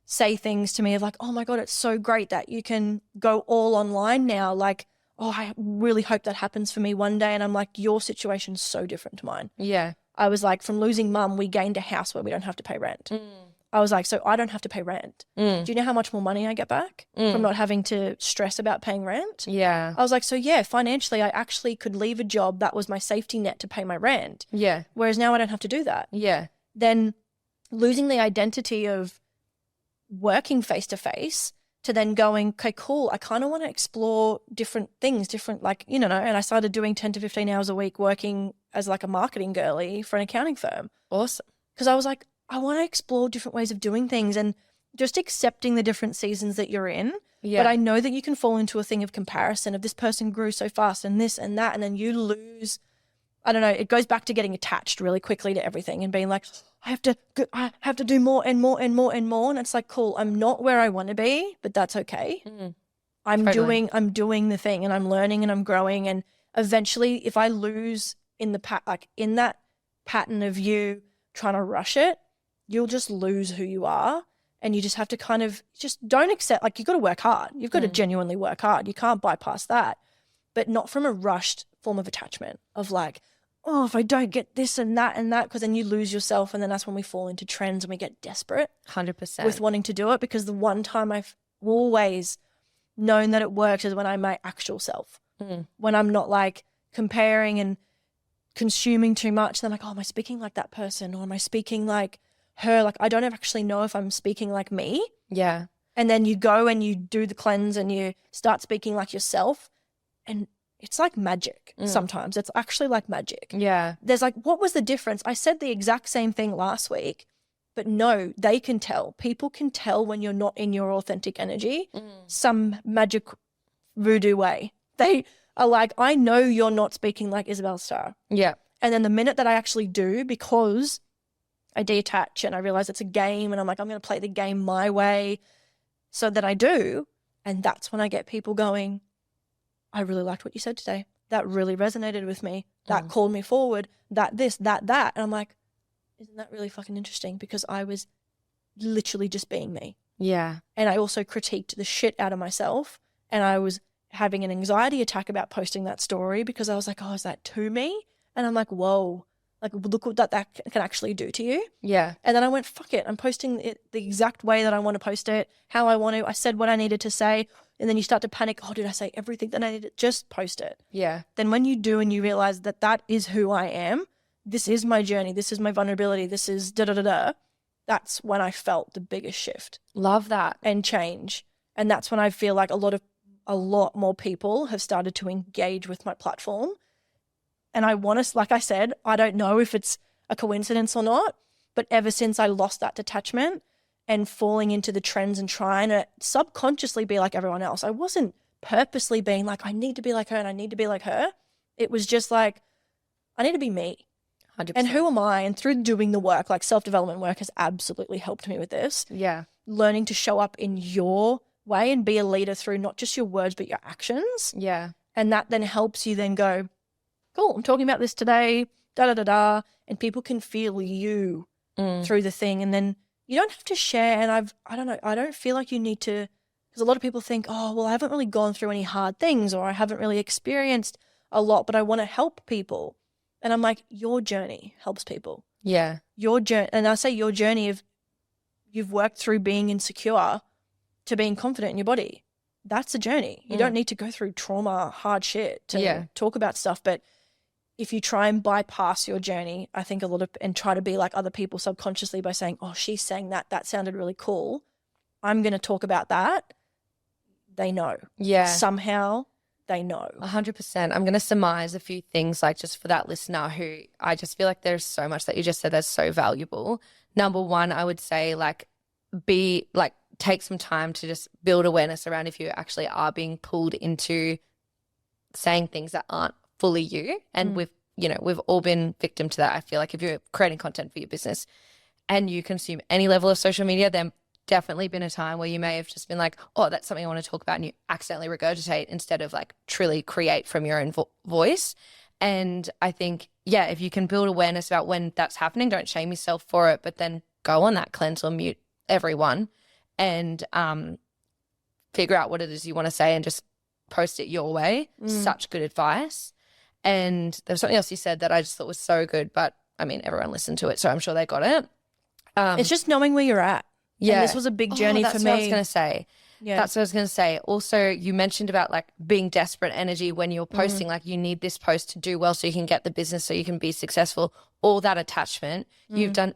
say things to me of like, oh my God, it's so great that you can go all online now. Like, oh, I really hope that happens for me one day. And I'm like, your situation's so different to mine. Yeah. I was like, from losing mum, we gained a house where we don't have to pay rent. I was like, so I don't have to pay rent. Do you know how much more money I get back from not having to stress about paying rent? Yeah. I was like, so yeah, financially, I actually could leave a job that was my safety net to pay my rent. Yeah. Whereas now I don't have to do that. Yeah. Then losing the identity of working face to face to then going, okay, cool, I kind of want to explore different things, different, like, you know, and I started doing 10 to 15 hours a week working as like a marketing girly for an accounting firm. Awesome. Because I was like, I want to explore different ways of doing things and just accepting the different seasons that you're in. Yeah. But I know that you can fall into a thing of comparison of this person grew so fast and this and that, and then you lose, I don't know, it goes back to getting attached really quickly to everything and being like, I have to do more and more and more and more. And it's like, cool, I'm not where I want to be, but that's okay. I'm doing the thing, and I'm learning and I'm growing. And eventually if I lose in the in that pattern of you trying to rush it, you'll just lose who you are. And you just have to kind of just don't accept, like, you've got to work hard. You've got to genuinely work hard. You can't bypass that, but not from a rushed form of attachment of like, oh, if I don't get this and that, because then you lose yourself. And then that's when we fall into trends and we get desperate 100% with wanting to do it. Because the one time I've always known that it works is when I'm my actual self, when I'm not like comparing and consuming too much. Then like, oh, am I speaking like that person, or am I speaking like her? Like, I don't actually know if I'm speaking like me. Yeah. And then you go and you do the cleanse and you start speaking like yourself, and it's like magic. Sometimes it's actually like magic. Yeah. There's like, what was the difference? I said the exact same thing last week, but no, they can tell. People can tell when you're not in your authentic energy, some magic voodoo way. They are like, I know you're not speaking like Isabel Starr. Yeah. And then the minute that I actually do, because I detach and I realize it's a game, and I'm like, I'm going to play the game my way, so that I do. And that's when I get people going, I really liked what you said today. That really resonated with me. That called me forward. That this, that. And I'm like, isn't that really fucking interesting? Because I was literally just being me. Yeah. And I also critiqued the shit out of myself. And I was having an anxiety attack about posting that story because I was like, oh, is that to me? And I'm like, whoa, like, look what that can actually do to you. Yeah. And then I went, fuck it. I'm posting it the exact way that I want to post it, how I want to. I said what I needed to say. And then you start to panic. Oh, did I say everything that I needed? Just post it. Yeah. Then when you do and you realize that that is who I am, this is my journey, this is my vulnerability, this is da-da-da-da, that's when I felt the biggest shift. Love that. And change. And that's when I feel like a lot more people have started to engage with my platform. And I want to, like I said, I don't know if it's a coincidence or not, but ever since I lost that detachment and falling into the trends and trying to subconsciously be like everyone else, I wasn't purposely being like, I need to be like her and I need to be like her. It was just like, I need to be me. 100%. And who am I? And through doing the work, like self-development work has absolutely helped me with this. Yeah. Learning to show up in your way and be a leader through not just your words, but your actions. Yeah. And that then helps you then go, cool, I'm talking about this today, da-da-da-da, and people can feel you through the thing. And then you don't have to share. And I don't feel like you need to, because a lot of people think, oh, well, I haven't really gone through any hard things, or I haven't really experienced a lot, but I want to help people. And I'm like, your journey helps people. Yeah. Your journey, and I say your journey of you've worked through being insecure to being confident in your body. That's a journey. You don't need to go through trauma, hard shit to talk about stuff. But if you try and bypass your journey, I think and try to be like other people subconsciously by saying, oh, she's saying that sounded really cool, I'm going to talk about that. They know. Yeah. Somehow they know. 100%. I'm going to surmise a few things, like just for that listener who I just feel like there's so much that you just said that's so valuable. Number one, I would say take some time to just build awareness around if you actually are being pulled into saying things that aren't fully you. And we've all been victim to that. I feel like if you're creating content for your business and you consume any level of social media, then definitely been a time where you may have just been like, oh, that's something I want to talk about, and you accidentally regurgitate instead of like truly create from your own voice. And I think, yeah, if you can build awareness about when that's happening, don't shame yourself for it, but then go on that cleanse or mute everyone and figure out what it is you want to say and just post it your way. Such good advice. And there was something else you said that I just thought was so good, but I mean, everyone listened to it, so I'm sure they got it. It's just knowing where you're at. Yeah. And this was a big journey for me. That's what I was going to say. Yeah. That's what I was going to say. Also, you mentioned about like being desperate energy when you're posting, like you need this post to do well so you can get the business, so you can be successful, all that attachment. You've done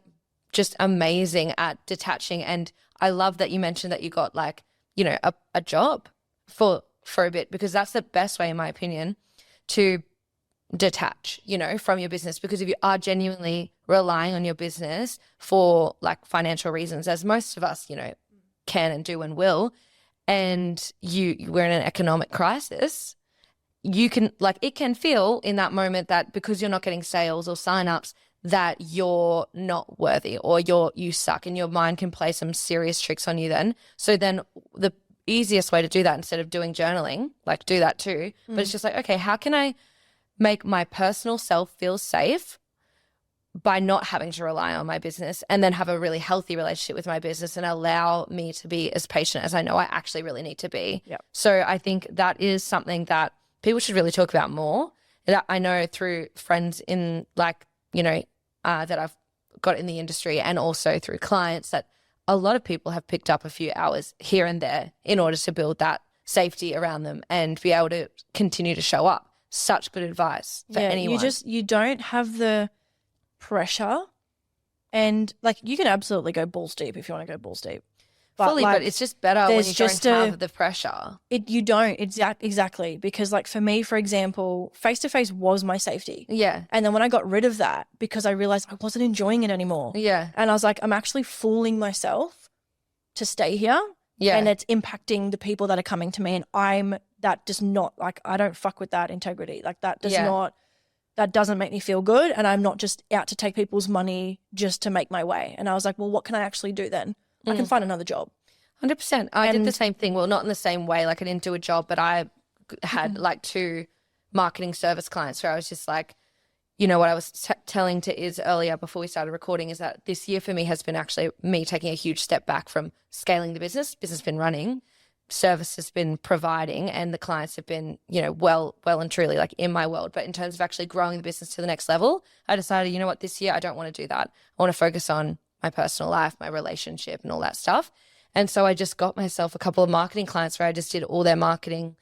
just amazing at detaching. And I love that you mentioned that you got like, you know, a job for a bit, because that's the best way, in my opinion, to detach, you know, from your business. Because if you are genuinely relying on your business for like financial reasons, as most of us, you know, can and do and will, and we're in an economic crisis, you can like, it can feel in that moment that because you're not getting sales or signups that you're not worthy or you suck, and your mind can play some serious tricks on you then. So then the easiest way to do that, instead of doing journaling, like do that too, but it's just like, okay, how can I make my personal self feel safe by not having to rely on my business, and then have a really healthy relationship with my business and allow me to be as patient as I know I actually really need to be. Yep. So I think that is something that people should really talk about more. That I know through friends in like, you know, that I've got in the industry, and also through clients, that a lot of people have picked up a few hours here and there in order to build that safety around them and be able to continue to show up. Such good advice for anyone. You don't have the pressure, and like you can absolutely go balls deep if you want to go balls deep. But fully, but it's just better when you don't have the pressure. You don't, exactly, because like for me, for example, face-to-face was my safety. Yeah. And then when I got rid of that, because I realized I wasn't enjoying it anymore. Yeah. And I was like, I'm actually fooling myself to stay here. Yeah. And it's impacting the people that are coming to me, and that does not, like, I don't fuck with that integrity. Like that doesn't make me feel good, and I'm not just out to take people's money just to make my way. And I was like, well, what can I actually do then? I can find another job. 100%. I did the same thing. Well, not in the same way. Like I didn't do a job, but I had like 2 marketing service clients where I was just like, you know, what I was telling to Iz earlier before we started recording is that this year for me has been actually me taking a huge step back from scaling the business. Business has been running, service has been providing, and the clients have been, you know, well and truly like in my world. But in terms of actually growing the business to the next level, I decided, you know what, this year I don't want to do that. I want to focus on my personal life, my relationship and all that stuff. And so I just got myself a couple of marketing clients where I just did all their marketing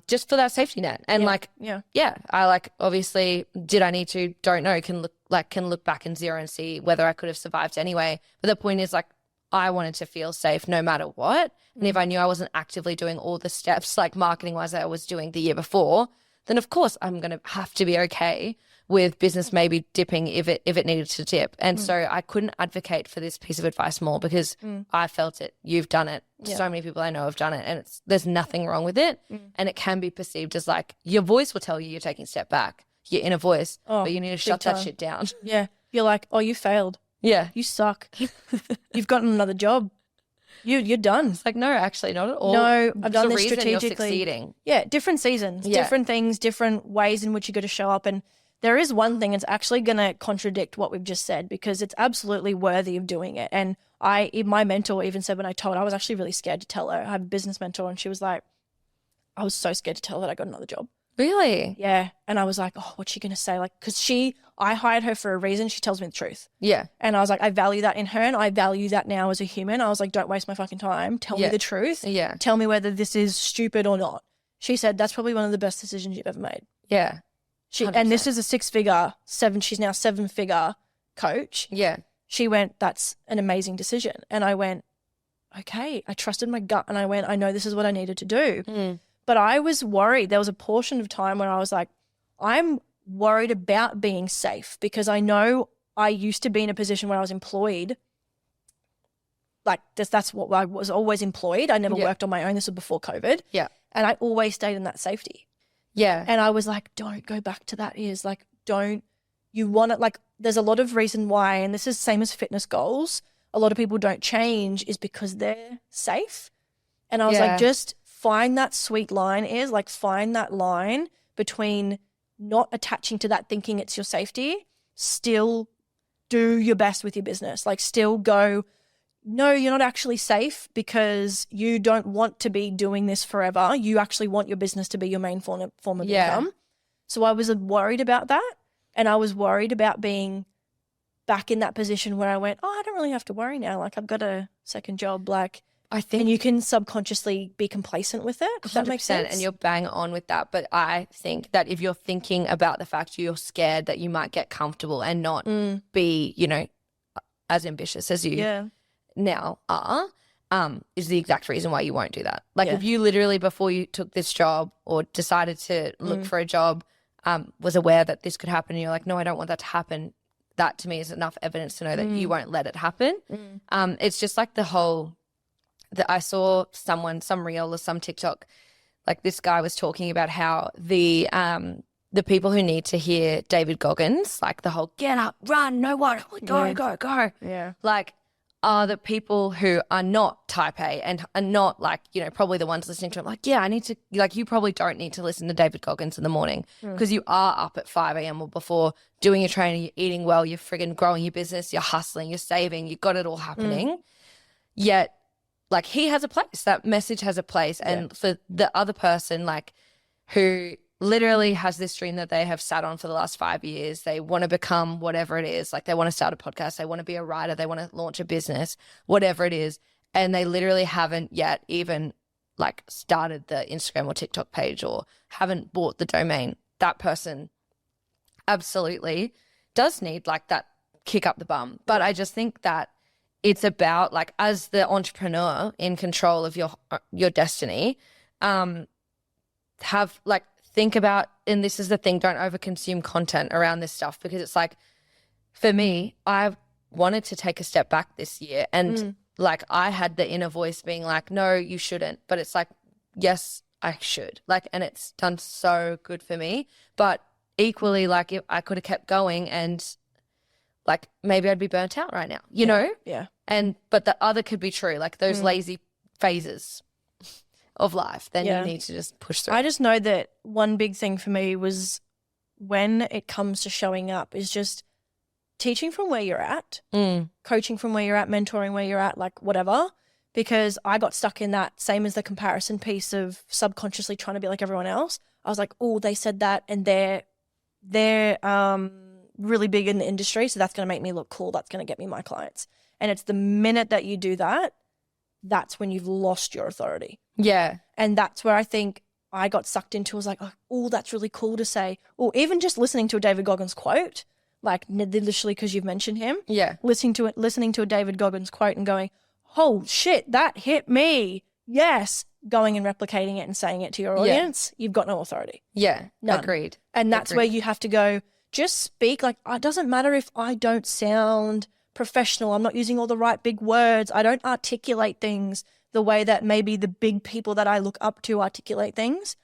just for that safety net. And I like, obviously, did I need to? Don't know. Can look back in zero and see whether I could have survived anyway. But the point is, like, I wanted to feel safe no matter what. And if I knew I wasn't actively doing all the steps, like marketing wise, that I was doing the year before, then of course I'm going to have to be okay with business maybe dipping if it needed to dip. And so I couldn't advocate for this piece of advice more, because I felt it. You've done it. Yeah. So many people I know have done it, and there's nothing wrong with it. And it can be perceived as like your voice will tell you you're taking a step back, your inner voice, but you need to shut that shit down. Yeah. You're like, oh, you failed. Yeah. You suck. You've gotten another job. You're done. It's like, no, actually not at all. No, I've done this strategically. You're succeeding. Yeah, different seasons, different things, different ways in which you got to show up. And there is one thing that's actually going to contradict what we've just said, because it's absolutely worthy of doing it. And my mentor even said, when I told her, I was actually really scared to tell her. I have a business mentor, and she was like, I was so scared to tell her that I got another job. Really? Yeah. And I was like, oh, what's she going to say? Like, because I hired her for a reason. She tells me the truth. Yeah. And I was like, I value that in her, and I value that now as a human. I was like, don't waste my fucking time. Tell me the truth. Yeah. Tell me whether this is stupid or not. She said, that's probably one of the best decisions you've ever made. Yeah. And this is a she's now 7-figure coach. Yeah. She went, that's an amazing decision. And I went, okay, I trusted my gut, and I went, I know this is what I needed to do. But I was worried. There was a portion of time where I was like, I'm worried about being safe because I know I used to be in a position where I was employed. Like that's what I was always employed. I never worked on my own. This was before COVID. Yeah. And I always stayed in that safety. Yeah. And I was like, don't go back to that. You want it. Like there's a lot of reason why, and this is the same as fitness goals. A lot of people don't change is because they're safe. And I was like, just find that sweet line find that line between not attaching to that thinking it's your safety, still do your best with your business. Like still go, no, you're not actually safe because you don't want to be doing this forever. You actually want your business to be your main form of income. So I was worried about that. And I was worried about being back in that position where I went, oh, I don't really have to worry now. Like I've got a second job. Like I think, and you can subconsciously be complacent with it. If that makes sense. And you're bang on with that. But I think that if you're thinking about the fact you're scared that you might get comfortable and not be, you know, as ambitious as you now are, is the exact reason why you won't do that. Like if you literally before you took this job or decided to look for a job, was aware that this could happen and you're like, no, I don't want that to happen. That to me is enough evidence to know that you won't let it happen. It's just like I saw some reel or some TikTok, like this guy was talking about how the people who need to hear David Goggins, like the whole get up, run, no one, go. Yeah. Like are the people who are not type A and are not like, you know, probably the ones listening to him like, I need to, like you probably don't need to listen to David Goggins in the morning because you are up at 5 a.m. or before doing your training, you're eating well, you're friggin' growing your business, you're hustling, you're saving, you've got it all happening. Yet like he has a place, that message has a place. And for the other person like who literally has this dream that they have sat on for the last 5 years. They want to become whatever it is. Like they want to start a podcast. They want to be a writer. They want to launch a business, whatever it is. And they literally haven't yet even like started the Instagram or TikTok page or haven't bought the domain. That person absolutely does need like that kick up the bum. But I just think that it's about like as the entrepreneur in control of your destiny, have like, think about, and this is the thing, don't overconsume content around this stuff because it's like, for me, I've wanted to take a step back this year and like I had the inner voice being like, no, you shouldn't. But it's like, yes, I should. Like, and it's done so good for me. But equally, like if I could have kept going and like maybe I'd be burnt out right now, you know? Yeah. But the other could be true, like those lazy phases of life, then you need to just push through. I just know that one big thing for me was when it comes to showing up is just teaching from where you're at, coaching from where you're at, mentoring where you're at, like whatever, because I got stuck in that same as the comparison piece of subconsciously trying to be like everyone else. I was like, oh, they said that and they're really big in the industry, so that's going to make me look cool. That's going to get me my clients. And it's the minute that you do that, that's when you've lost your authority. Yeah. And that's where I think I got sucked into. I was like, oh, that's really cool to say. Or even just listening to a David Goggins quote, like literally because you've mentioned him. Yeah. Listening to a David Goggins quote and going, oh, shit, that hit me. Yes. Going and replicating it and saying it to your audience, you've got no authority. Yeah. None. Agreed. And that's where you have to go, just speak. Like, it doesn't matter if I don't sound professional. I'm not using all the right big words. I don't articulate things the way that maybe the big people that I look up to articulate things.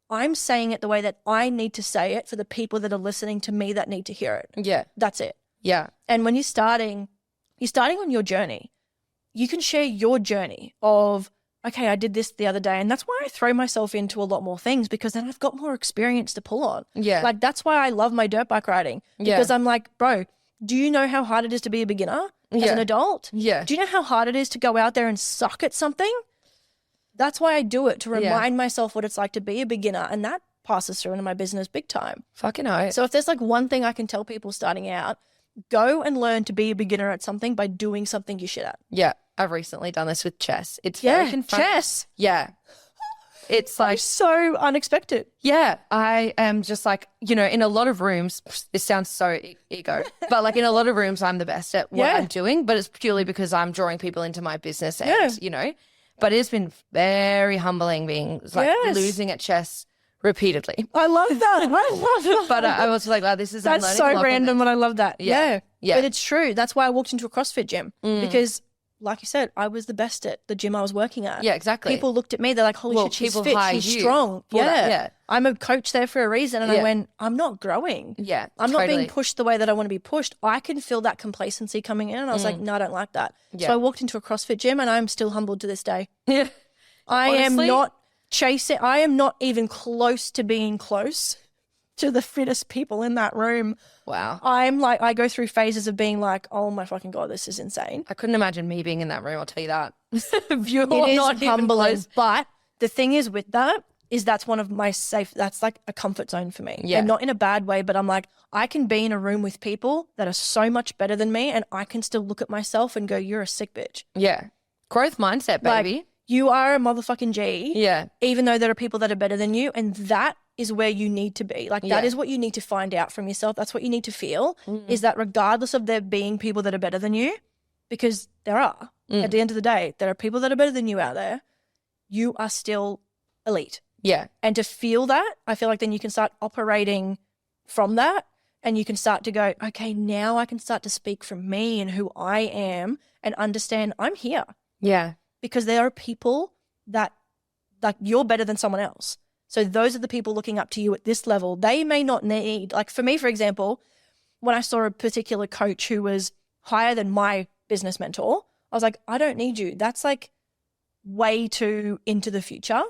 I'm saying it the way that I need to say it for the people that are listening to me that need to hear it. Yeah. That's it. Yeah. And when you're starting on your journey. You can share your journey of, okay, I did this the other day. And that's why I throw myself into a lot more things because then I've got more experience to pull on. Yeah. Like that's why I love my dirt bike riding because I'm like, bro, do you know how hard it is to be a beginner as an adult? Yeah. Do you know how hard it is to go out there and suck at something? That's why I do it, to remind myself what it's like to be a beginner. And that passes through into my business big time. Fucking hell. So if there's like one thing I can tell people starting out, go and learn to be a beginner at something by doing something you're shit at. Yeah. I've recently done this with chess. It's very confronting. Chess. Yeah. It's like so unexpected. Yeah. I am just like, you know, in a lot of rooms, this sounds so ego, but like in a lot of rooms, I'm the best at what I'm doing, but it's purely because I'm drawing people into my business and, you know, But it's been very humbling being like losing at chess repeatedly. I love that. I love that. But I was like, wow, this is That's so random, and I love that. Yeah. But it's true. That's why I walked into a CrossFit gym because, like you said, I was the best at the gym I was working at. Yeah, exactly. People looked at me. They're like, holy shit, she's fit. She's strong. Yeah. I'm a coach there for a reason. And I went, I'm not growing. Yeah, I'm not being pushed the way that I want to be pushed. I can feel that complacency coming in. And I was like, no, I don't like that. So I walked into a CrossFit gym and I'm still humbled to this day. Yeah. I am not even close to being close to the fittest people in that room. Wow. I'm like, I go through phases of being like, oh my fucking God, this is insane. I couldn't imagine me being in that room, I'll tell you that. It is humbling. But the thing is with that is that's one of my that's like a comfort zone for me. Yeah. And not in a bad way, but I'm like, I can be in a room with people that are so much better than me and I can still look at myself and go, you're a sick bitch. Yeah. Growth mindset, baby. Like, you are a motherfucking G. Yeah. Even though there are people that are better than you. And that is where you need to be. Like, that is what you need to find out from yourself. That's what you need to feel is that regardless of there being people that are better than you, because there are, at the end of the day, there are people that are better than you out there, you are still elite. Yeah. And to feel that, I feel like then you can start operating from that and you can start to go, okay, now I can start to speak from me and who I am and understand I'm here. Yeah. Because there are people that, like, you're better than someone else. So those are the people looking up to you at this level. They may not need, like for me, for example, when I saw a particular coach who was higher than my business mentor, I was like, I don't need you. That's like way too into the future.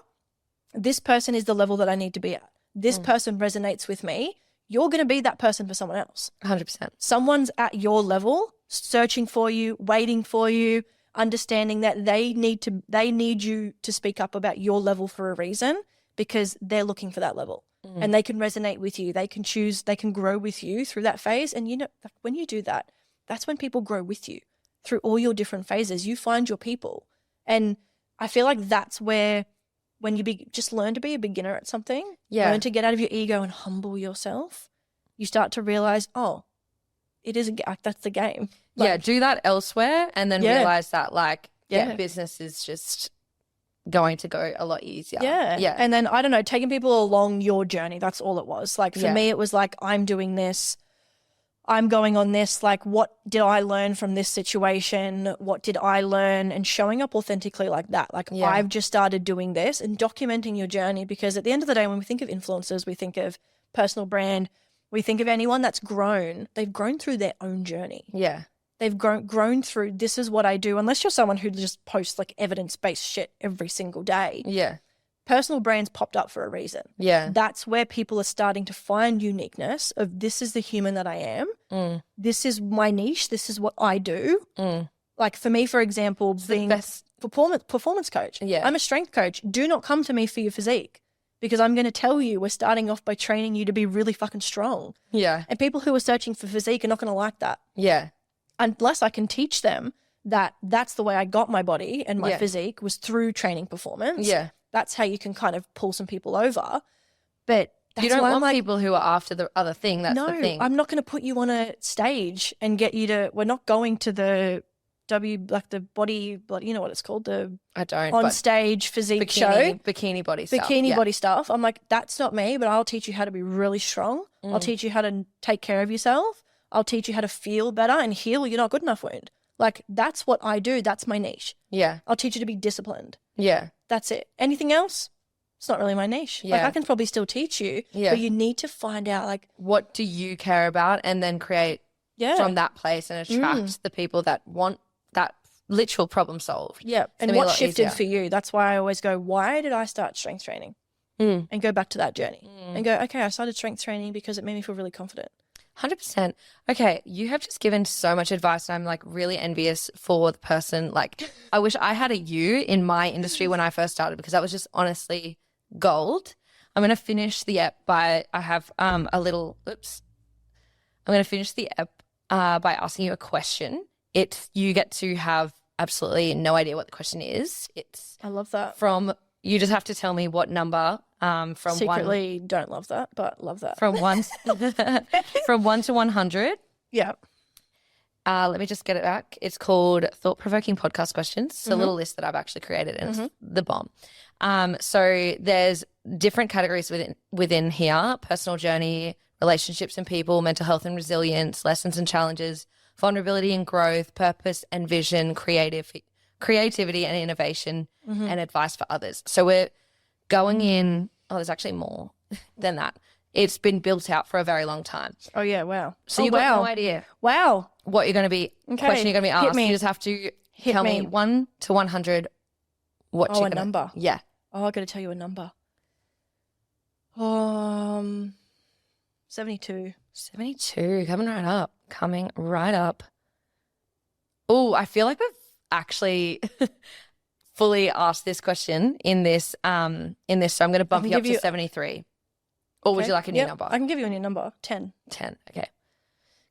This person is the level that I need to be at. This person resonates with me. You're going to be that person for someone else. 100%. Someone's at your level, searching for you, waiting for you, understanding that they need you to speak up about your level for a reason because they're looking for that level and they can resonate with you. They can choose, they can grow with you through that phase. And you know, when you do that, that's when people grow with you through all your different phases. You find your people. And I feel like that's where when you just learn to be a beginner at something, learn to get out of your ego and humble yourself, you start to realize, oh, it is that's the game. Like, do that elsewhere and then realize that like, business is just going to go a lot easier. Yeah. And then, I don't know, taking people along your journey, that's all it was. Like for me, it was like, I'm doing this, I'm going on this, like what did I learn from this situation? What did I learn? And showing up authentically like that. Like I've just started doing this and documenting your journey because at the end of the day, when we think of influencers, we think of personal brand, we think of anyone that's grown, they've grown through their own journey. Yeah. They've grown through, this is what I do, unless you're someone who just posts like evidence-based shit every single day. Yeah. Personal brands popped up for a reason. Yeah. That's where people are starting to find uniqueness of this is the human that I am. This is my niche. This is what I do. Like for me, for example, being a performance coach. Yeah. I'm a strength coach. Do not come to me for your physique because I'm going to tell you we're starting off by training you to be really fucking strong. Yeah. And people who are searching for physique are not going to like that. Yeah. Unless I can teach them that that's the way I got my body and my physique was through training performance. Yeah. That's how you can kind of pull some people over. But that's you don't why want I'm like, people who are after the other thing. That's the thing. I'm not going to put you on a stage and get you to, we're not going to the the body, you know what it's called? I don't. On stage physique show. Bikini body stuff. Bikini body stuff. I'm like, that's not me, but I'll teach you how to be really strong. I'll teach you how to take care of yourself. I'll teach you how to feel better and heal your not good enough wound. Like, that's what I do. That's my niche. Yeah. I'll teach you to be disciplined. Yeah. That's it. Anything else? It's not really my niche. Yeah. Like, I can probably still teach you, but you need to find out, like, what do you care about and then create from that place and attract the people that want that literal problem solved. Yeah. And what shifted for you? That's why I always go, why did I start strength training? And go back to that journey and go, okay, I started strength training because it made me feel really confident. 100%. Okay, you have just given so much advice and I'm like really envious for the person. Like, I wish I had a you in my industry when I first started because that was just honestly gold. I'm going to finish the ep by, I have I'm going to finish the ep by asking you a question. You get to have absolutely no idea what the question is. I love that. You just have to tell me what number from secretly don't love that, but love that. From 1 to 100. Yeah. Let me just get it back. It's called Thought-Provoking Podcast Questions. It's a little list that I've actually created, and it's the bomb. So there's different categories within here: personal journey, relationships and people, mental health and resilience, lessons and challenges, vulnerability and growth, purpose and vision, creativity and innovation, and advice for others. So we're going in. Oh, there's actually more than that. It's been built out for a very long time. Oh, yeah, wow. So you've got no idea what you're going to be, question you're going to be asked. You just have to tell me 1 to 100 what you're going to. Oh, a number. Yeah. Oh, I got to tell you a number. 72. 72, coming right up. Oh, I feel like we've actually fully asked this question in this, so I'm going to bump you up to 73. Or would you like a new number? I can give you a new number. 10. 10, okay.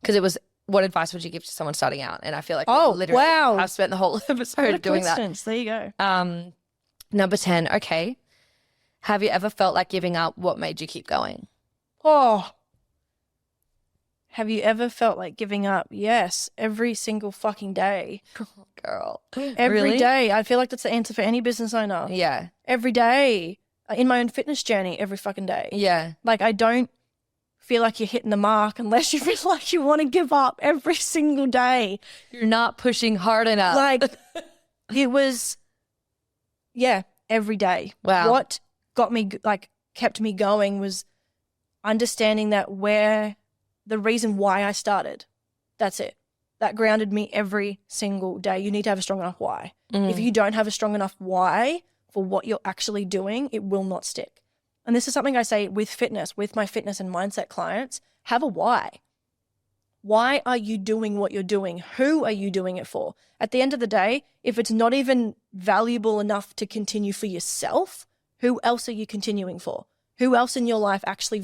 Because it was, what advice would you give to someone starting out? And I feel like literally I've spent the whole episode doing that. There you go. Number 10, okay. Have you ever felt like giving up? What made you keep going? Oh. Have you ever felt like giving up? Yes, every single fucking day. Oh, girl. Every day. I feel like that's the answer for any business owner. Yeah. Every day. In my own fitness journey, every fucking day. Yeah. Like, I don't feel like you're hitting the mark unless you feel like you want to give up every single day. You're not pushing hard enough. Like, it was, every day. Wow. What got me, kept me going was understanding that the reason why I started, that's it. That grounded me every single day. You need to have a strong enough why. If you don't have a strong enough why for what you're actually doing, it will not stick. And this is something I say with fitness, with my fitness and mindset clients, have a why. Why are you doing what you're doing? Who are you doing it for? At the end of the day, if it's not even valuable enough to continue for yourself, who else are you continuing for? Who else in your life actually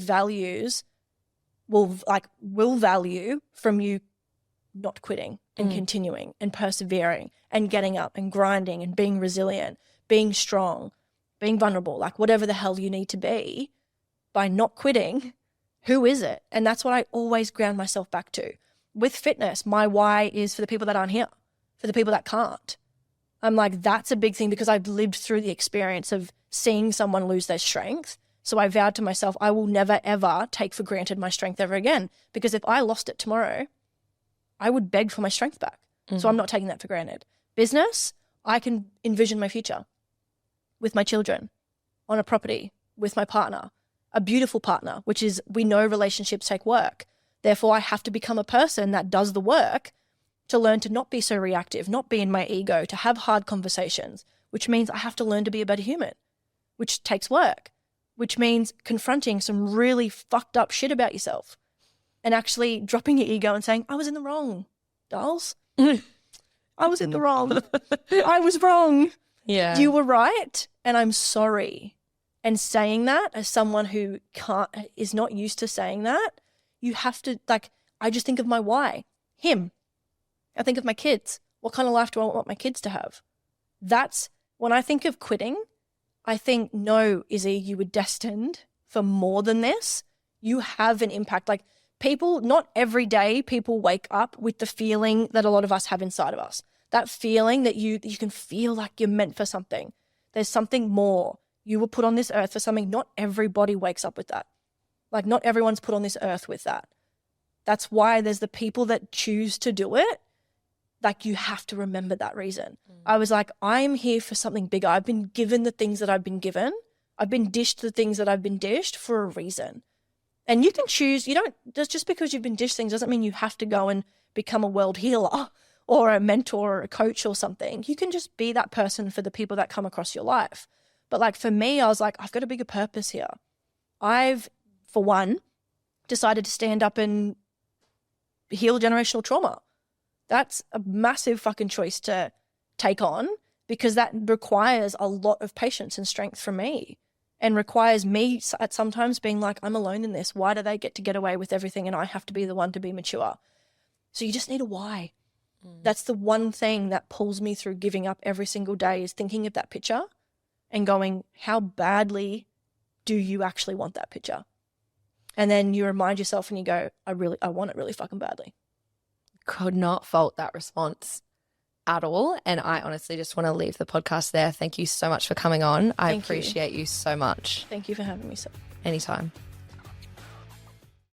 will value from you not quitting and continuing and persevering and getting up and grinding and being resilient, being strong, being vulnerable, like whatever the hell you need to be by not quitting, who is it? And that's what I always ground myself back to. With fitness, my why is for the people that aren't here, for the people that can't. I'm like, that's a big thing because I've lived through the experience of seeing someone lose their strength. So I vowed to myself, I will never, ever take for granted my strength ever again. Because if I lost it tomorrow, I would beg for my strength back. So I'm not taking that for granted. Business, I can envision my future with my children, on a property, with my partner, a beautiful partner, which is, we know relationships take work. Therefore, I have to become a person that does the work to learn to not be so reactive, not be in my ego, to have hard conversations, which means I have to learn to be a better human, which takes work, which means confronting some really fucked up shit about yourself and actually dropping your ego and saying, I was in the wrong, dolls. I was in the wrong. I was wrong. Yeah. You were right, and I'm sorry. And saying that as someone who is not used to saying that, you have to, I just think of my why. Him. I think of my kids. What kind of life do I want my kids to have? That's, when I think of quitting, I think, no, Issy, you were destined for more than this. You have an impact. People, not every day people wake up with the feeling that a lot of us have inside of us. That feeling that you can feel like you're meant for something. There's something more. You were put on this earth for something. Not everybody wakes up with that. Not everyone's put on this earth with that. That's why there's the people that choose to do it. You have to remember that reason. I was like, I'm here for something bigger. I've been given the things that I've been given. I've been dished the things that I've been dished for a reason. And you can choose, just because you've been dished things doesn't mean you have to go and become a world healer or a mentor or a coach or something. You can just be that person for the people that come across your life. But for me, I was like, I've got a bigger purpose here. I've, for one, decided to stand up and heal generational trauma. That's a massive fucking choice to take on because that requires a lot of patience and strength from me and requires me at sometimes being like, I'm alone in this. Why do they get away with everything and I have to be the one to be mature? So you just need a why. That's the one thing that pulls me through giving up every single day is thinking of that picture and going, how badly do you actually want that picture? And then you remind yourself and you go, I want it really fucking badly. could not fault that response at all. And I honestly just want to leave the podcast there. Thank you so much for coming on. I appreciate you so much. Thank you for having me, Sophie. Anytime.